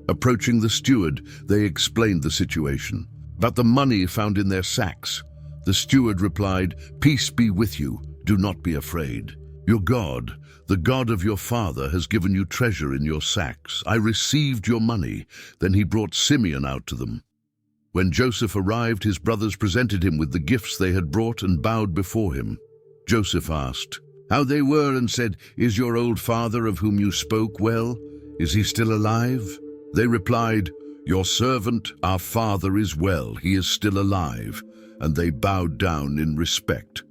Approaching the steward, they explained the situation. About the money found in their sacks, the steward replied, "Peace be with you. Do not be afraid. Your God, the God of your father, has given you treasure in your sacks. I received your money." Then he brought Simeon out to them. When Joseph arrived, his brothers presented him with the gifts they had brought and bowed before him. Joseph asked how they were and said, "Is your old father of whom you spoke well? Is he still alive?" They replied, "Your servant, our father, is well. He is still alive." And they bowed down in respect.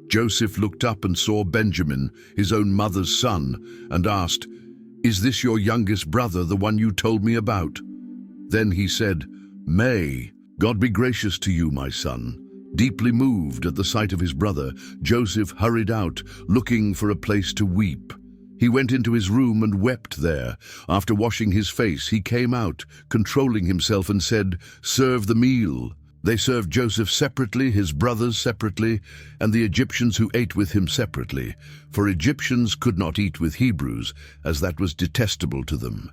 Joseph looked up and saw Benjamin, his own mother's son, and asked, "Is this your youngest brother, the one you told me about?" Then he said, "May God be gracious to you, my son." Deeply moved at the sight of his brother, Joseph hurried out, looking for a place to weep. He went into his room and wept there. After washing his face, he came out, controlling himself, and said, "Serve the meal." They served Joseph separately, his brothers separately, and the Egyptians who ate with him separately, for Egyptians could not eat with Hebrews, as that was detestable to them.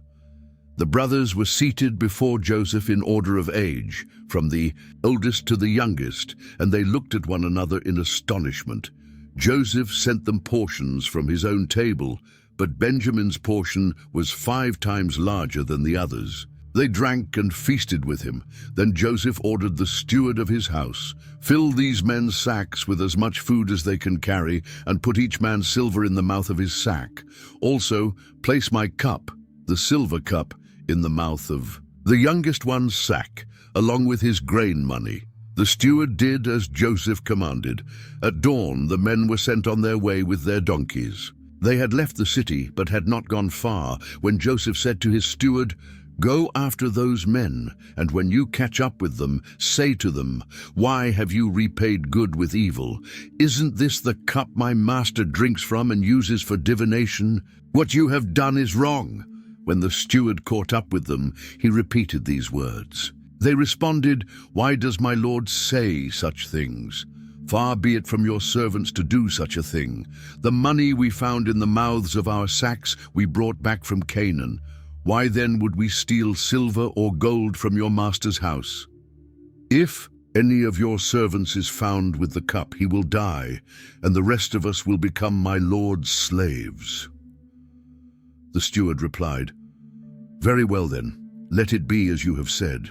The brothers were seated before Joseph in order of age, from the oldest to the youngest, and they looked at one another in astonishment. Joseph sent them portions from his own table, but Benjamin's portion was 5 times larger than the others. They drank and feasted with him. Then Joseph ordered the steward of his house, "Fill these men's sacks with as much food as they can carry, and put each man's silver in the mouth of his sack. Also, place my cup, the silver cup, in the mouth of the youngest one's sack, along with his grain money." The steward did as Joseph commanded. At dawn, the men were sent on their way with their donkeys. They had left the city, but had not gone far, when Joseph said to his steward, "Go after those men, and when you catch up with them, say to them, 'Why have you repaid good with evil? Isn't this the cup my master drinks from and uses for divination? What you have done is wrong.'" When the steward caught up with them, he repeated these words. They responded, "Why does my lord say such things? Far be it from your servants to do such a thing. The money we found in the mouths of our sacks we brought back from Canaan. Why then would we steal silver or gold from your master's house? If any of your servants is found with the cup, he will die, and the rest of us will become my lord's slaves." The steward replied, "Very well then, let it be as you have said.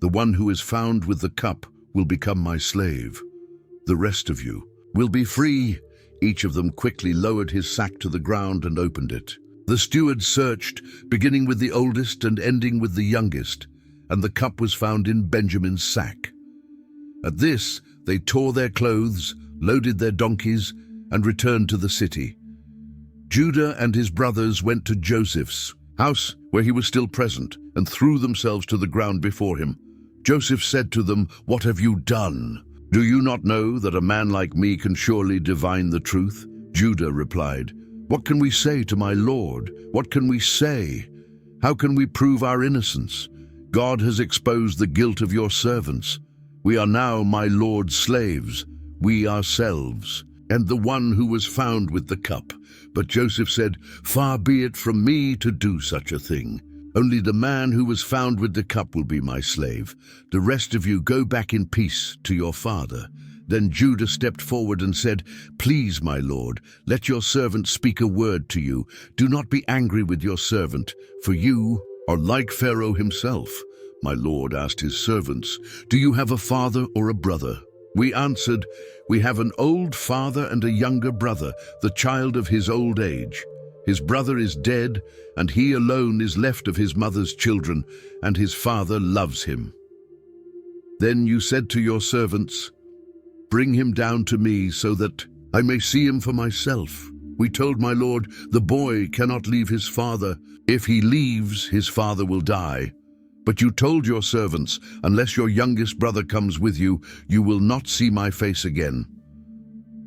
The one who is found with the cup will become my slave. The rest of you will be free." Each of them quickly lowered his sack to the ground and opened it. The steward searched, beginning with the oldest and ending with the youngest, and the cup was found in Benjamin's sack. At this, they tore their clothes, loaded their donkeys, and returned to the city. Judah and his brothers went to Joseph's house, where he was still present, and threw themselves to the ground before him. Joseph said to them, "What have you done? Do you not know that a man like me can surely divine the truth?" Judah replied, "What can we say to my lord? What can we say? How can we prove our innocence? God has exposed the guilt of your servants. We are now my lord's slaves, we ourselves, and the one who was found with the cup." But Joseph said, "Far be it from me to do such a thing. Only the man who was found with the cup will be my slave. The rest of you go back in peace to your father." Then Judah stepped forward and said, "Please, my lord, let your servant speak a word to you. Do not be angry with your servant, for you are like Pharaoh himself." My lord asked his servants, "Do you have a father or a brother?" We answered, "We have an old father and a younger brother, the child of his old age. His brother is dead, and he alone is left of his mother's children, and his father loves him." Then you said to your servants, "Bring him down to me so that I may see him for myself." We told my lord, "The boy cannot leave his father. If he leaves, his father will die." But you told your servants, "Unless your youngest brother comes with you, you will not see my face again."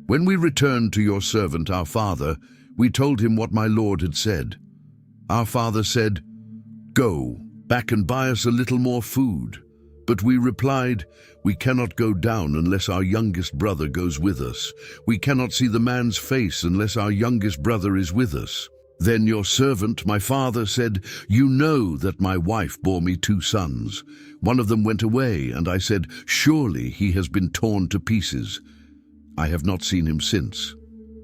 When we returned to your servant, our father, we told him what my lord had said. Our father said, "Go back and buy us a little more food." But we replied, "We cannot go down unless our youngest brother goes with us. We cannot see the man's face unless our youngest brother is with us." Then your servant, my father, said, "You know that my wife bore me 2 sons. One of them went away, and I said, 'Surely he has been torn to pieces.' I have not seen him since.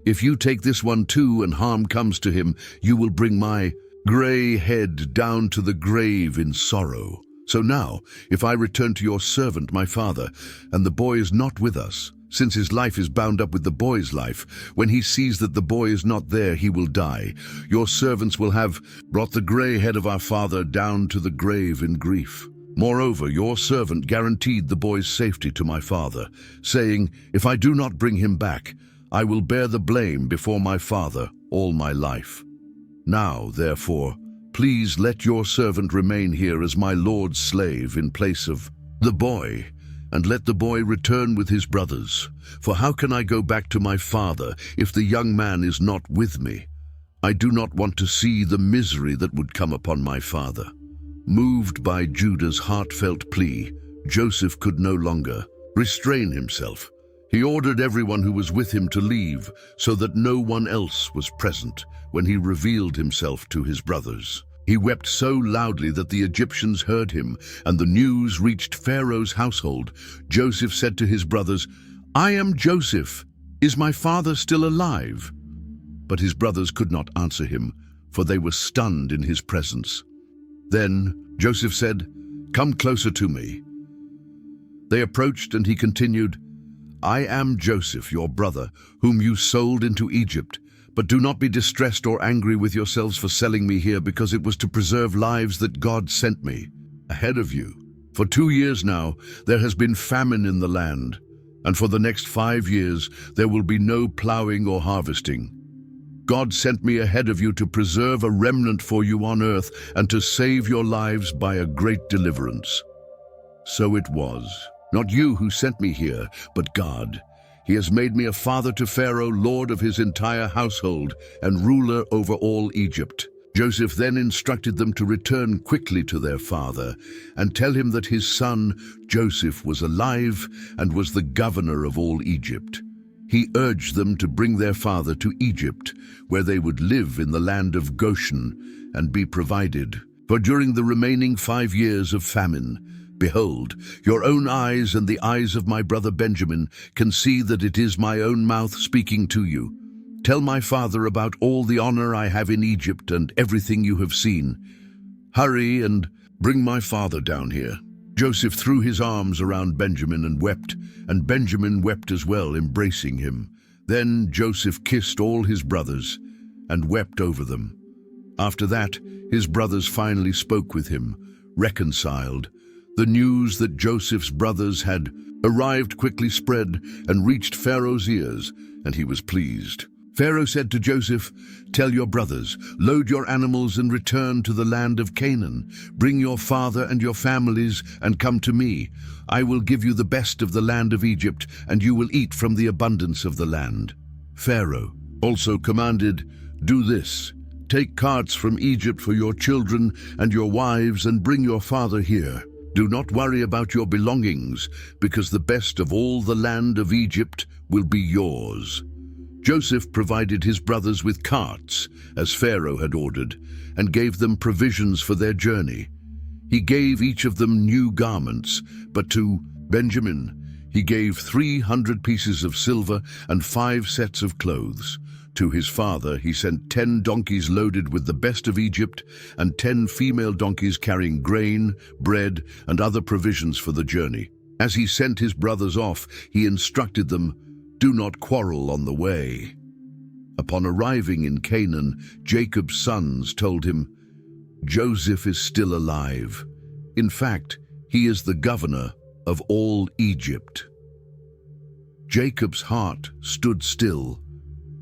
If you take this one too and harm comes to him, you will bring my gray head down to the grave in sorrow." So now, if I return to your servant, my father, and the boy is not with us, since his life is bound up with the boy's life, when he sees that the boy is not there, he will die. Your servants will have brought the gray head of our father down to the grave in grief. Moreover, your servant guaranteed the boy's safety to my father, saying, if I do not bring him back, I will bear the blame before my father all my life. Now, therefore, please let your servant remain here as my lord's slave in place of the boy, and let the boy return with his brothers. For how can I go back to my father if the young man is not with me? I do not want to see the misery that would come upon my father." Moved by Judah's heartfelt plea, Joseph could no longer restrain himself. He ordered everyone who was with him to leave, so that no one else was present when he revealed himself to his brothers. He wept so loudly that the Egyptians heard him, and the news reached Pharaoh's household. Joseph said to his brothers, "I am Joseph. Is my father still alive?" But his brothers could not answer him, for they were stunned in his presence. Then Joseph said, "Come closer to me." They approached, and he continued, "I am Joseph, your brother, whom you sold into Egypt. But do not be distressed or angry with yourselves for selling me here, because it was to preserve lives that God sent me ahead of you. For 2 years now, there has been famine in the land, and for the next 5 years, there will be no plowing or harvesting. God sent me ahead of you to preserve a remnant for you on earth and to save your lives by a great deliverance. So it was, not you who sent me here, but God. He has made me a father to Pharaoh, lord of his entire household, and ruler over all Egypt." Joseph then instructed them to return quickly to their father and tell him that his son Joseph was alive and was the governor of all Egypt. He urged them to bring their father to Egypt, where they would live in the land of Goshen and be provided. For during the remaining 5 years of famine, behold, your own eyes and the eyes of my brother Benjamin can see that it is my own mouth speaking to you. Tell my father about all the honor I have in Egypt and everything you have seen. Hurry and bring my father down here." Joseph threw his arms around Benjamin and Benjamin wept as well, embracing him. Then Joseph kissed all his brothers and wept over them. After that, his brothers finally spoke with him, reconciled. The news that Joseph's brothers had arrived quickly spread and reached Pharaoh's ears, and he was pleased. Pharaoh said to Joseph, "Tell your brothers, load your animals and return to the land of Canaan. Bring your father and your families and come to me. I will give you the best of the land of Egypt, and you will eat from the abundance of the land." Pharaoh also commanded, "Do this. Take carts from Egypt for your children and your wives and bring your father here. Do not worry about your belongings, because the best of all the land of Egypt will be yours." Joseph provided his brothers with carts, as Pharaoh had ordered, and gave them provisions for their journey. He gave each of them new garments, but to Benjamin he gave 300 pieces of silver and 5 sets of clothes. To his father he sent 10 donkeys loaded with the best of Egypt and 10 female donkeys carrying grain, bread, and other provisions for the journey. As he sent his brothers off, he instructed them, "Do not quarrel on the way." Upon arriving in Canaan, Jacob's sons told him, "Joseph is still alive. In fact, he is the governor of all Egypt." Jacob's heart stood still,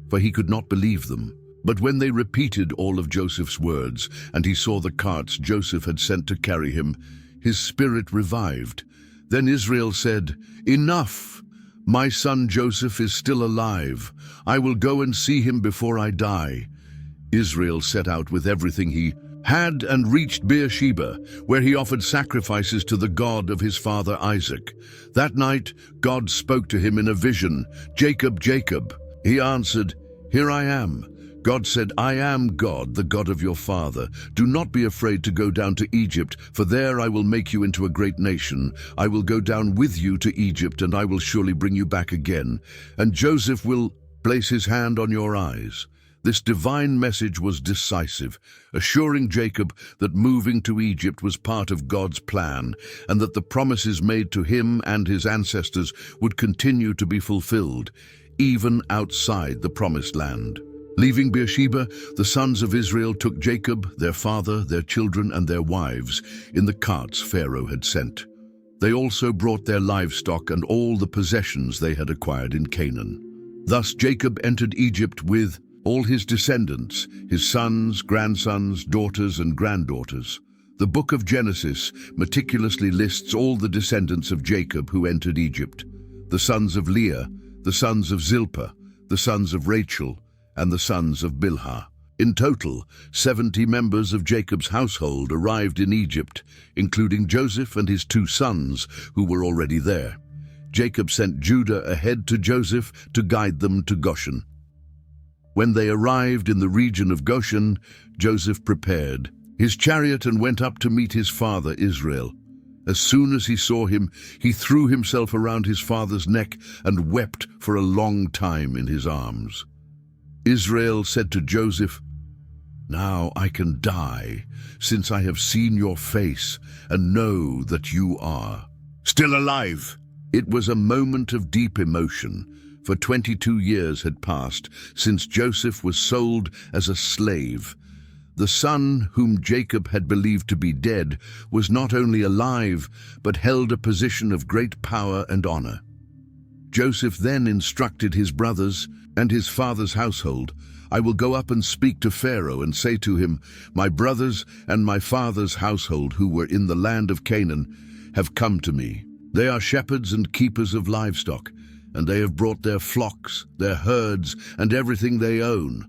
for he could not believe them. But when they repeated all of Joseph's words, and he saw the carts Joseph had sent to carry him, his spirit revived. Then Israel said, "Enough! My son Joseph is still alive. I will go and see him before I die." Israel set out with everything he had and reached Beersheba, where he offered sacrifices to the God of his father Isaac. That night God spoke to him in a vision, "Jacob, Jacob." He answered, "Here I am." God said, "I am God, the God of your father. Do not be afraid to go down to Egypt, for there I will make you into a great nation. I will go down with you to Egypt, and I will surely bring you back again. And Joseph will place his hand on your eyes. This divine message was decisive, assuring Jacob that moving to Egypt was part of God's plan and that the promises made to him and his ancestors would continue to be fulfilled, even outside the promised land. Leaving Beersheba, the sons of Israel took Jacob, their father, their children, and their wives in the carts Pharaoh had sent. They also brought their livestock and all the possessions they had acquired in Canaan. Thus Jacob entered Egypt with all his descendants, his sons, grandsons, daughters, and granddaughters. The book of Genesis meticulously lists all the descendants of Jacob who entered Egypt: the sons of Leah, the sons of Zilpah, the sons of Rachel, and the sons of Bilhah. In total, 70 members of Jacob's household arrived in Egypt, including Joseph and his 2 sons, who were already there. Jacob sent Judah ahead to Joseph to guide them to Goshen. When they arrived in the region of Goshen, Joseph prepared his chariot and went up to meet his father Israel. As soon as he saw him, he threw himself around his father's neck and wept for a long time in his arms. Israel said to Joseph, "Now I can die, since I have seen your face and know that you are still alive." It was a moment of deep emotion, for 22 years had passed since Joseph was sold as a slave. The son whom Jacob had believed to be dead was not only alive, but held a position of great power and honor. Joseph then instructed his brothers and his father's household, "I will go up and speak to Pharaoh and say to him, 'My brothers and my father's household who were in the land of Canaan have come to me. They are shepherds and keepers of livestock, and they have brought their flocks, their herds, and everything they own.'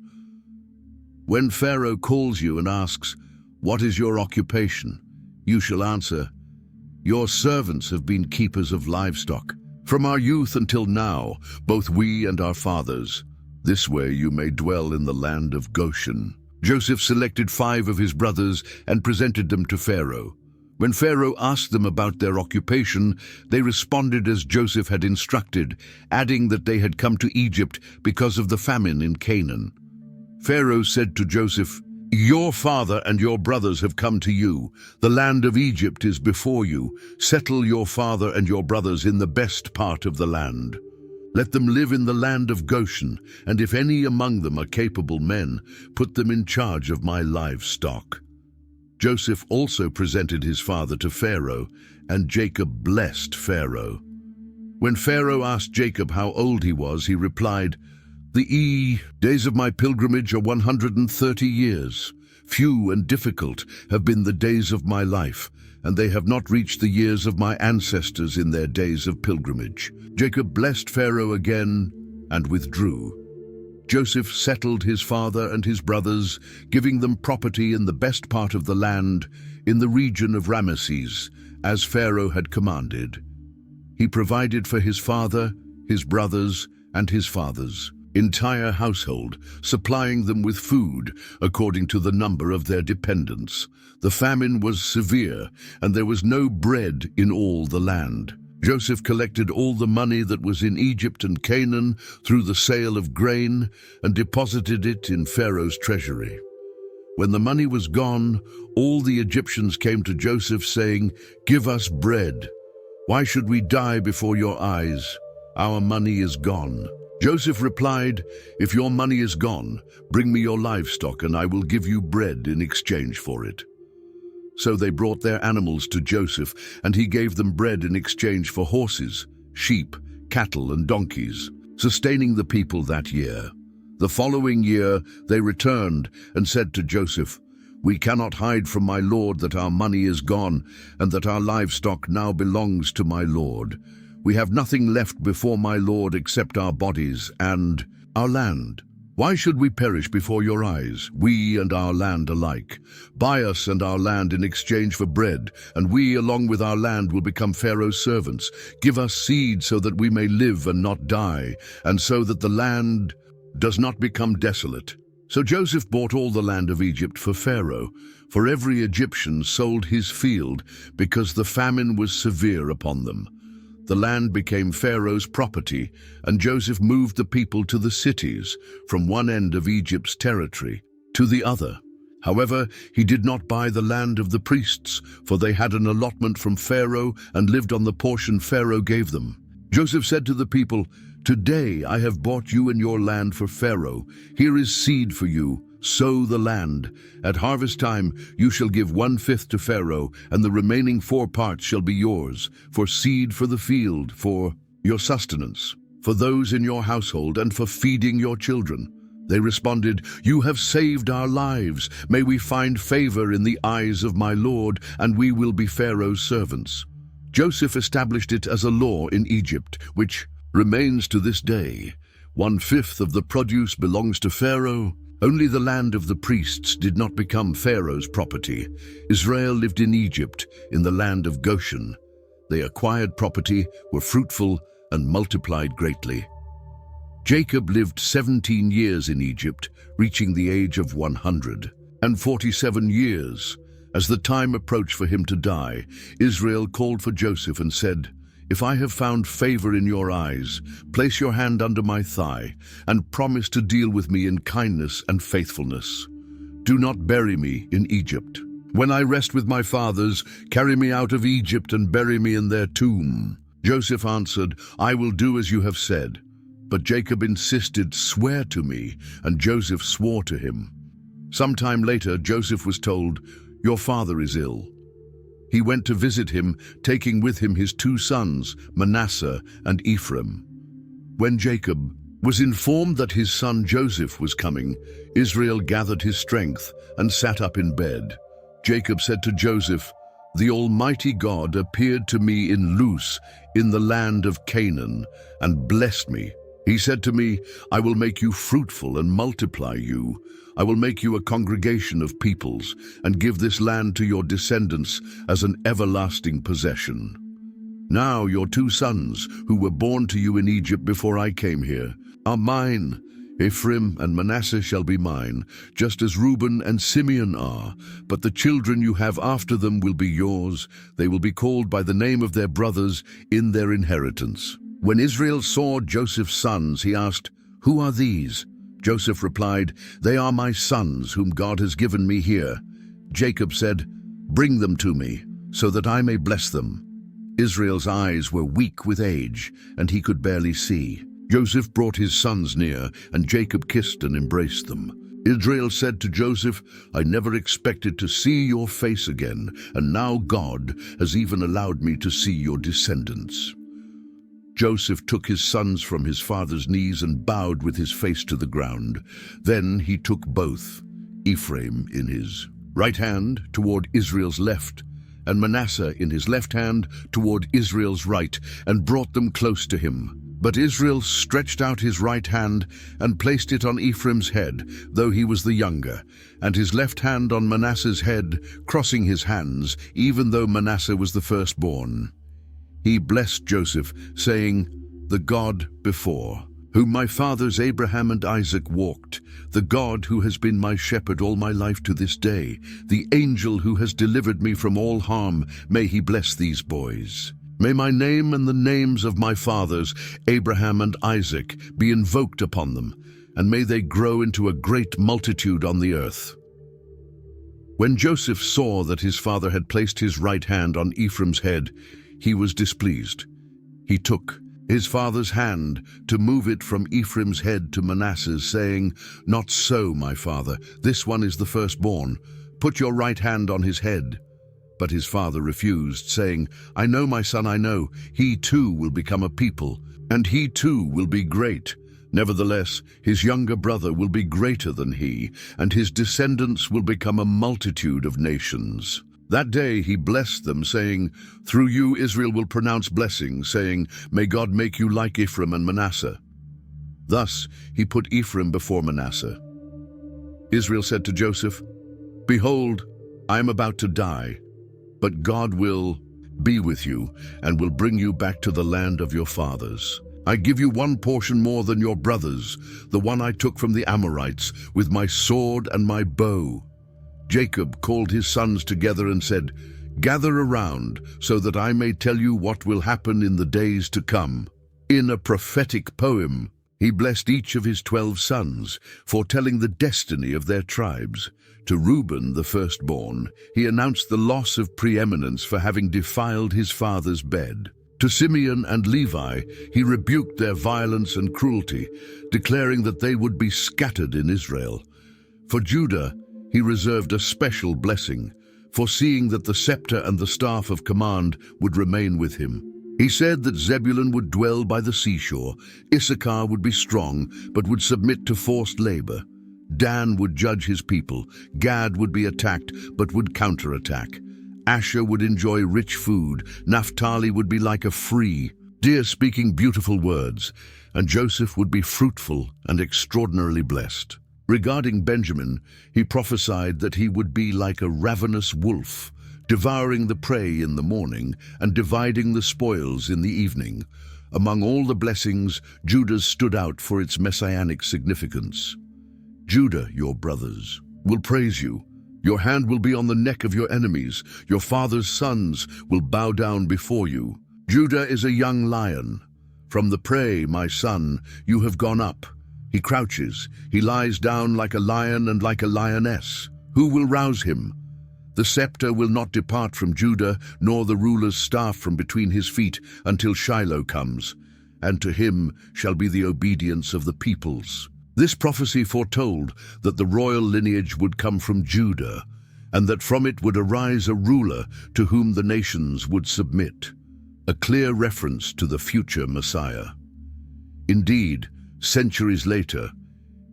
When Pharaoh calls you and asks, 'What is your occupation?' you shall answer, 'Your servants have been keepers of livestock from our youth until now, both we and our fathers. This way you may dwell in the land of Goshen.'" Joseph selected 5 of his brothers and presented them to Pharaoh. When Pharaoh asked them about their occupation, they responded as Joseph had instructed, adding that they had come to Egypt because of the famine in Canaan. Pharaoh said to Joseph, "Your father and your brothers have come to you. The land of Egypt is before you. Settle your father and your brothers in the best part of the land. Let them live in the land of Goshen, and if any among them are capable men, put them in charge of my livestock." Joseph also presented his father to Pharaoh, and Jacob blessed Pharaoh. When Pharaoh asked Jacob how old he was, he replied, "The days of my pilgrimage are 130 years. Few and difficult have been the days of my life, and they have not reached the years of my ancestors in their days of pilgrimage." Jacob blessed Pharaoh again and withdrew. Joseph settled his father and his brothers, giving them property in the best part of the land, in the region of Ramesses, as Pharaoh had commanded. He provided for his father, his brothers, and his father's entire household, supplying them with food according to the number of their dependents. The famine was severe, and there was no bread in all the land. Joseph collected all the money that was in Egypt and Canaan through the sale of grain and deposited it in Pharaoh's treasury. When the money was gone, all the Egyptians came to Joseph saying, "Give us bread. Why should we die before your eyes? Our money is gone." Joseph replied, "If your money is gone, bring me your livestock and I will give you bread in exchange for it." So they brought their animals to Joseph, and he gave them bread in exchange for horses, sheep, cattle, and donkeys, sustaining the people that year. The following year they returned and said to Joseph, "We cannot hide from my lord that our money is gone and that our livestock now belongs to my lord. We have nothing left before my lord except our bodies and our land. Why should we perish before your eyes, we and our land alike? Buy us and our land in exchange for bread, and we, along with our land, will become Pharaoh's servants. Give us seed so that we may live and not die, and so that the land does not become desolate." So Joseph bought all the land of Egypt for Pharaoh, for every Egyptian sold his field because the famine was severe upon them. The land became Pharaoh's property, and Joseph moved the people to the cities, from one end of Egypt's territory to the other. However, he did not buy the land of the priests, for they had an allotment from Pharaoh and lived on the portion Pharaoh gave them. Joseph said to the people, "Today I have bought you and your land for Pharaoh. Here is seed for you. Sow the land. At harvest time you shall give 1/5 to Pharaoh, and the remaining 4 parts shall be yours, for seed for the field, for your sustenance, for those in your household, and for feeding your children." They responded, "You have saved our lives. May we find favor in the eyes of my Lord, and we will be Pharaoh's servants." Joseph established it as a law in Egypt, which remains to this day. 1/5 of the produce belongs to Pharaoh. Only the land of the priests did not become Pharaoh's property. Israel lived in Egypt, in the land of Goshen. They acquired property, were fruitful, and multiplied greatly. Jacob lived 17 years in Egypt, reaching the age of 147 years. As the time approached for him to die, Israel called for Joseph and said, "If I have found favor in your eyes, place your hand under my thigh and promise to deal with me in kindness and faithfulness. Do not bury me in Egypt. When I rest with my fathers, carry me out of Egypt and bury me in their tomb." Joseph answered, "I will do as you have said." But Jacob insisted, "Swear to me," and Joseph swore to him. Sometime later, Joseph was told, "Your father is ill." He went to visit him, taking with him his 2 sons, Manasseh and Ephraim. When Jacob was informed that his son Joseph was coming, Israel gathered his strength and sat up in bed. Jacob said to Joseph, "The Almighty God appeared to me in Luz, in the land of Canaan, and blessed me. He said to me, 'I will make you fruitful and multiply you. I will make you a congregation of peoples, and give this land to your descendants as an everlasting possession.' Now your 2 sons, who were born to you in Egypt before I came here, are mine. Ephraim and Manasseh shall be mine, just as Reuben and Simeon are. But the children you have after them will be yours. They will be called by the name of their brothers in their inheritance." When Israel saw Joseph's sons, he asked, "Who are these?" Joseph replied, "They are my sons, whom God has given me here." Jacob said, "Bring them to me, so that I may bless them." Israel's eyes were weak with age, and he could barely see. Joseph brought his sons near, and Jacob kissed and embraced them. Israel said to Joseph, "I never expected to see your face again, and now God has even allowed me to see your descendants." Joseph took his sons from his father's knees and bowed with his face to the ground. Then he took both, Ephraim in his right hand toward Israel's left, and Manasseh in his left hand toward Israel's right, and brought them close to him. But Israel stretched out his right hand and placed it on Ephraim's head, though he was the younger, and his left hand on Manasseh's head, crossing his hands, even though Manasseh was the firstborn. He blessed Joseph, saying, "The God before, whom my fathers Abraham and Isaac walked, the God who has been my shepherd all my life to this day, the angel who has delivered me from all harm, may he bless these boys. May my name and the names of my fathers, Abraham and Isaac, be invoked upon them, and may they grow into a great multitude on the earth." When Joseph saw that his father had placed his right hand on Ephraim's head, he was displeased. He took his father's hand to move it from Ephraim's head to Manasseh's, saying, "Not so, my father, this one is the firstborn. Put your right hand on his head." But his father refused, saying, "I know, my son, I know. He too will become a people, and he too will be great. Nevertheless, his younger brother will be greater than he, and his descendants will become a multitude of nations." That day he blessed them, saying, "Through you Israel will pronounce blessing, saying, 'May God make you like Ephraim and Manasseh.'" Thus he put Ephraim before Manasseh. Israel said to Joseph, "Behold, I am about to die, but God will be with you and will bring you back to the land of your fathers. I give you one portion more than your brothers, the one I took from the Amorites, with my sword and my bow." Jacob called his sons together and said, Gather around so that I may tell you what will happen in the days to come." In a prophetic poem, he blessed each of his 12 sons, foretelling the destiny of their tribes. To Reuben, the firstborn, he announced the loss of preeminence for having defiled his father's bed. To Simeon and Levi, he rebuked their violence and cruelty, declaring that they would be scattered in Israel. For Judah, he reserved a special blessing, foreseeing that the scepter and the staff of command would remain with him. He said that Zebulun would dwell by the seashore, Issachar would be strong, but would submit to forced labor. Dan would judge his people, Gad would be attacked, but would counterattack. Asher would enjoy rich food, Naphtali would be like a free deer speaking beautiful words, and Joseph would be fruitful and extraordinarily blessed. Regarding Benjamin, he prophesied that he would be like a ravenous wolf, devouring the prey in the morning and dividing the spoils in the evening. Among all the blessings, Judah's stood out for its messianic significance. "Judah, your brothers, will praise you. Your hand will be on the neck of your enemies. Your father's sons will bow down before you. Judah is a young lion. From the prey, my son, you have gone up. He crouches, he lies down like a lion and like a lioness. Who will rouse him? The scepter will not depart from Judah, nor the ruler's staff from between his feet, until Shiloh comes, and to him shall be the obedience of the peoples." This prophecy foretold that the royal lineage would come from Judah, and that from it would arise a ruler to whom the nations would submit, a clear reference to the future Messiah. Indeed, centuries later,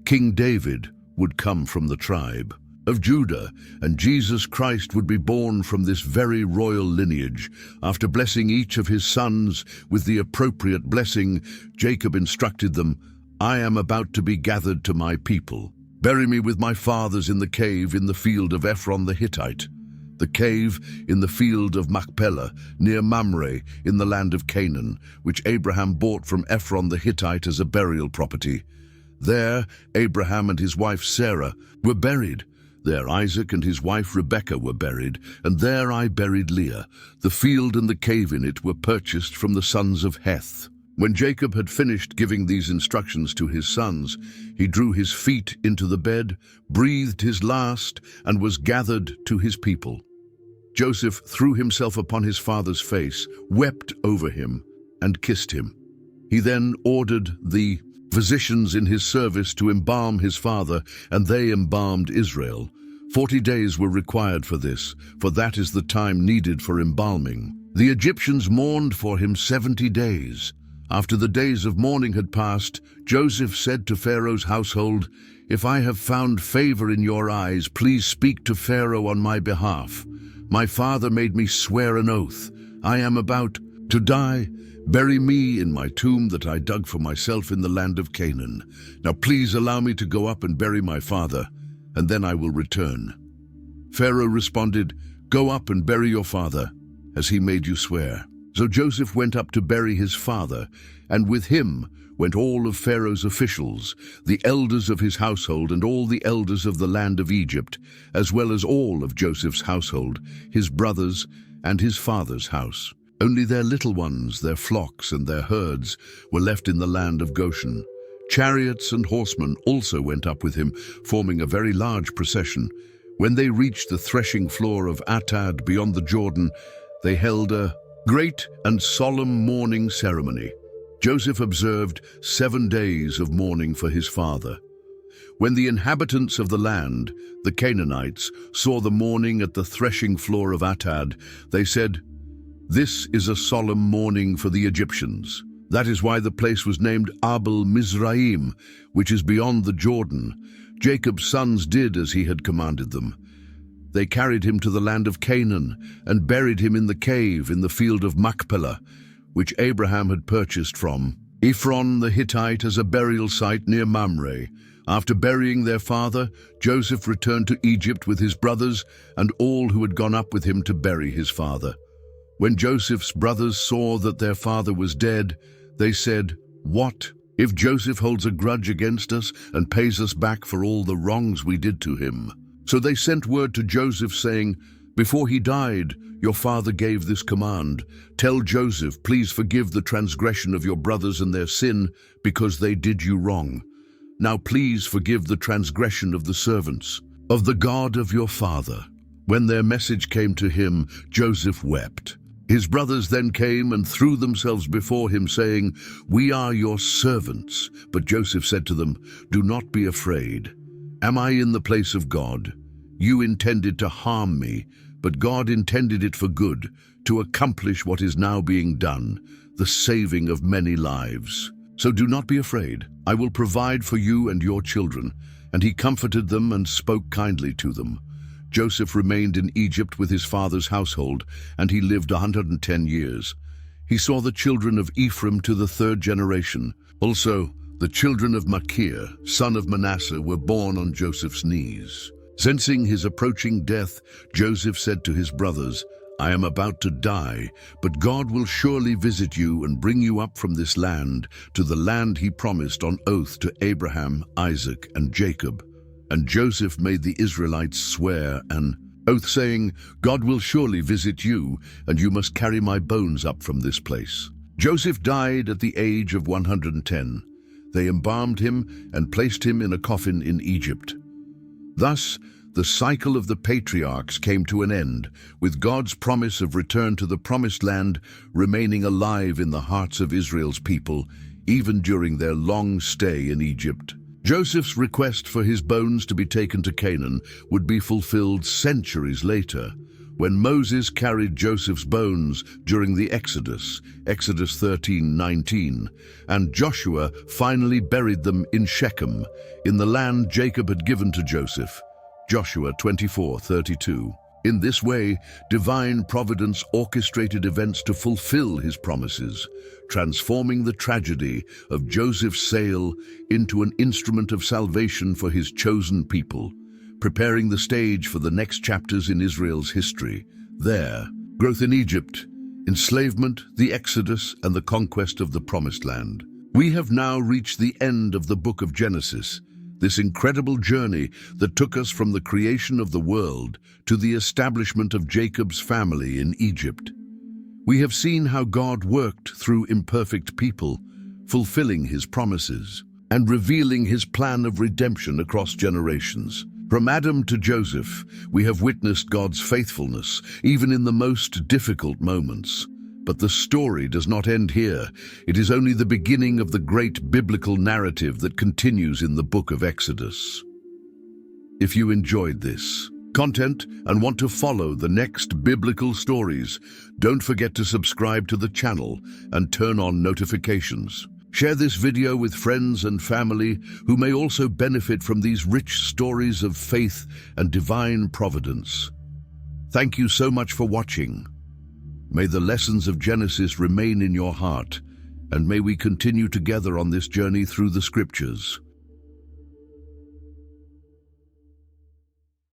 King David would come from the tribe of Judah, and Jesus Christ would be born from this very royal lineage. After blessing each of his sons with the appropriate blessing, Jacob instructed them, "I am about to be gathered to my people. Bury me with my fathers in the cave in the field of Ephron the Hittite, the cave in the field of Machpelah, near Mamre, in the land of Canaan, which Abraham bought from Ephron the Hittite as a burial property. There Abraham and his wife Sarah were buried. There Isaac and his wife Rebekah were buried, and there I buried Leah. The field and the cave in it were purchased from the sons of Heth." When Jacob had finished giving these instructions to his sons, he drew his feet into the bed, breathed his last, and was gathered to his people. Joseph threw himself upon his father's face, wept over him, and kissed him. He then ordered the physicians in his service to embalm his father, and they embalmed Israel. 40 days were required for this, for that is the time needed for embalming. The Egyptians mourned for him 70 days. After the days of mourning had passed, Joseph said to Pharaoh's household, "If I have found favor in your eyes, please speak to Pharaoh on my behalf. My father made me swear an oath. I am about to die. Bury me in my tomb that I dug for myself in the land of Canaan. Now please allow me to go up and bury my father, and then I will return." Pharaoh responded, "Go up and bury your father, as he made you swear." So Joseph went up to bury his father, and with him went all of Pharaoh's officials, the elders of his household, and all the elders of the land of Egypt, as well as all of Joseph's household, his brothers, and his father's house. Only their little ones, their flocks and their herds, were left in the land of Goshen. Chariots and horsemen also went up with him, forming a very large procession. When they reached the threshing floor of Atad beyond the Jordan, they held a great and solemn mourning ceremony. Joseph observed 7 days of mourning for his father. When the inhabitants of the land, the Canaanites, saw the mourning at the threshing floor of Atad, they said, "This is a solemn mourning for the Egyptians." That is why the place was named Abel Mizraim, which is beyond the Jordan. Jacob's sons did as he had commanded them. They carried him to the land of Canaan and buried him in the cave in the field of Machpelah, which Abraham had purchased from Ephron the Hittite as a burial site near Mamre. After burying their father, Joseph returned to Egypt with his brothers and all who had gone up with him to bury his father. When Joseph's brothers saw that their father was dead, they said, "What if Joseph holds a grudge against us and pays us back for all the wrongs we did to him?" So they sent word to Joseph saying, Before he died, your father gave this command: tell Joseph, please forgive the transgression of your brothers and their sin, because they did you wrong. Now please forgive the transgression of the servants of the God of your father. When their message came to him, Joseph wept. His brothers then came and threw themselves before him, saying, "We are your servants." But Joseph said to them, "Do not be afraid. Am I in the place of God? You intended to harm me, but God intended it for good, to accomplish what is now being done, the saving of many lives. So do not be afraid. I will provide for you and your children." And he comforted them and spoke kindly to them. Joseph remained in Egypt with his father's household, and he lived 110 years. He saw the children of Ephraim to the third generation. Also, the children of Machir, son of Manasseh, were born on Joseph's knees. Sensing his approaching death, Joseph said to his brothers, "I am about to die, but God will surely visit you and bring you up from this land to the land he promised on oath to Abraham, Isaac, and Jacob." And Joseph made the Israelites swear an oath, saying, "God will surely visit you, and you must carry my bones up from this place." Joseph died at the age of 110. They embalmed him and placed him in a coffin in Egypt. Thus, the cycle of the patriarchs came to an end, with God's promise of return to the promised land remaining alive in the hearts of Israel's people, even during their long stay in Egypt. Joseph's request for his bones to be taken to Canaan would be fulfilled centuries later, when Moses carried Joseph's bones during the Exodus, Exodus 13:19, and Joshua finally buried them in Shechem, in the land Jacob had given to Joseph, Joshua 24:32. In this way, divine providence orchestrated events to fulfill his promises, transforming the tragedy of Joseph's sale into an instrument of salvation for his chosen people, preparing the stage for the next chapters in Israel's history. There, growth in Egypt, enslavement, the Exodus, and the conquest of the Promised Land. We have now reached the end of the book of Genesis, this incredible journey that took us from the creation of the world to the establishment of Jacob's family in Egypt. We have seen how God worked through imperfect people, fulfilling his promises and revealing his plan of redemption across generations. From Adam to Joseph, we have witnessed God's faithfulness, even in the most difficult moments. But the story does not end here. It is only the beginning of the great biblical narrative that continues in the book of Exodus. If you enjoyed this content and want to follow the next biblical stories, don't forget to subscribe to the channel and turn on notifications. Share this video with friends and family who may also benefit from these rich stories of faith and divine providence. Thank you so much for watching. May the lessons of Genesis remain in your heart, and may we continue together on this journey through the scriptures.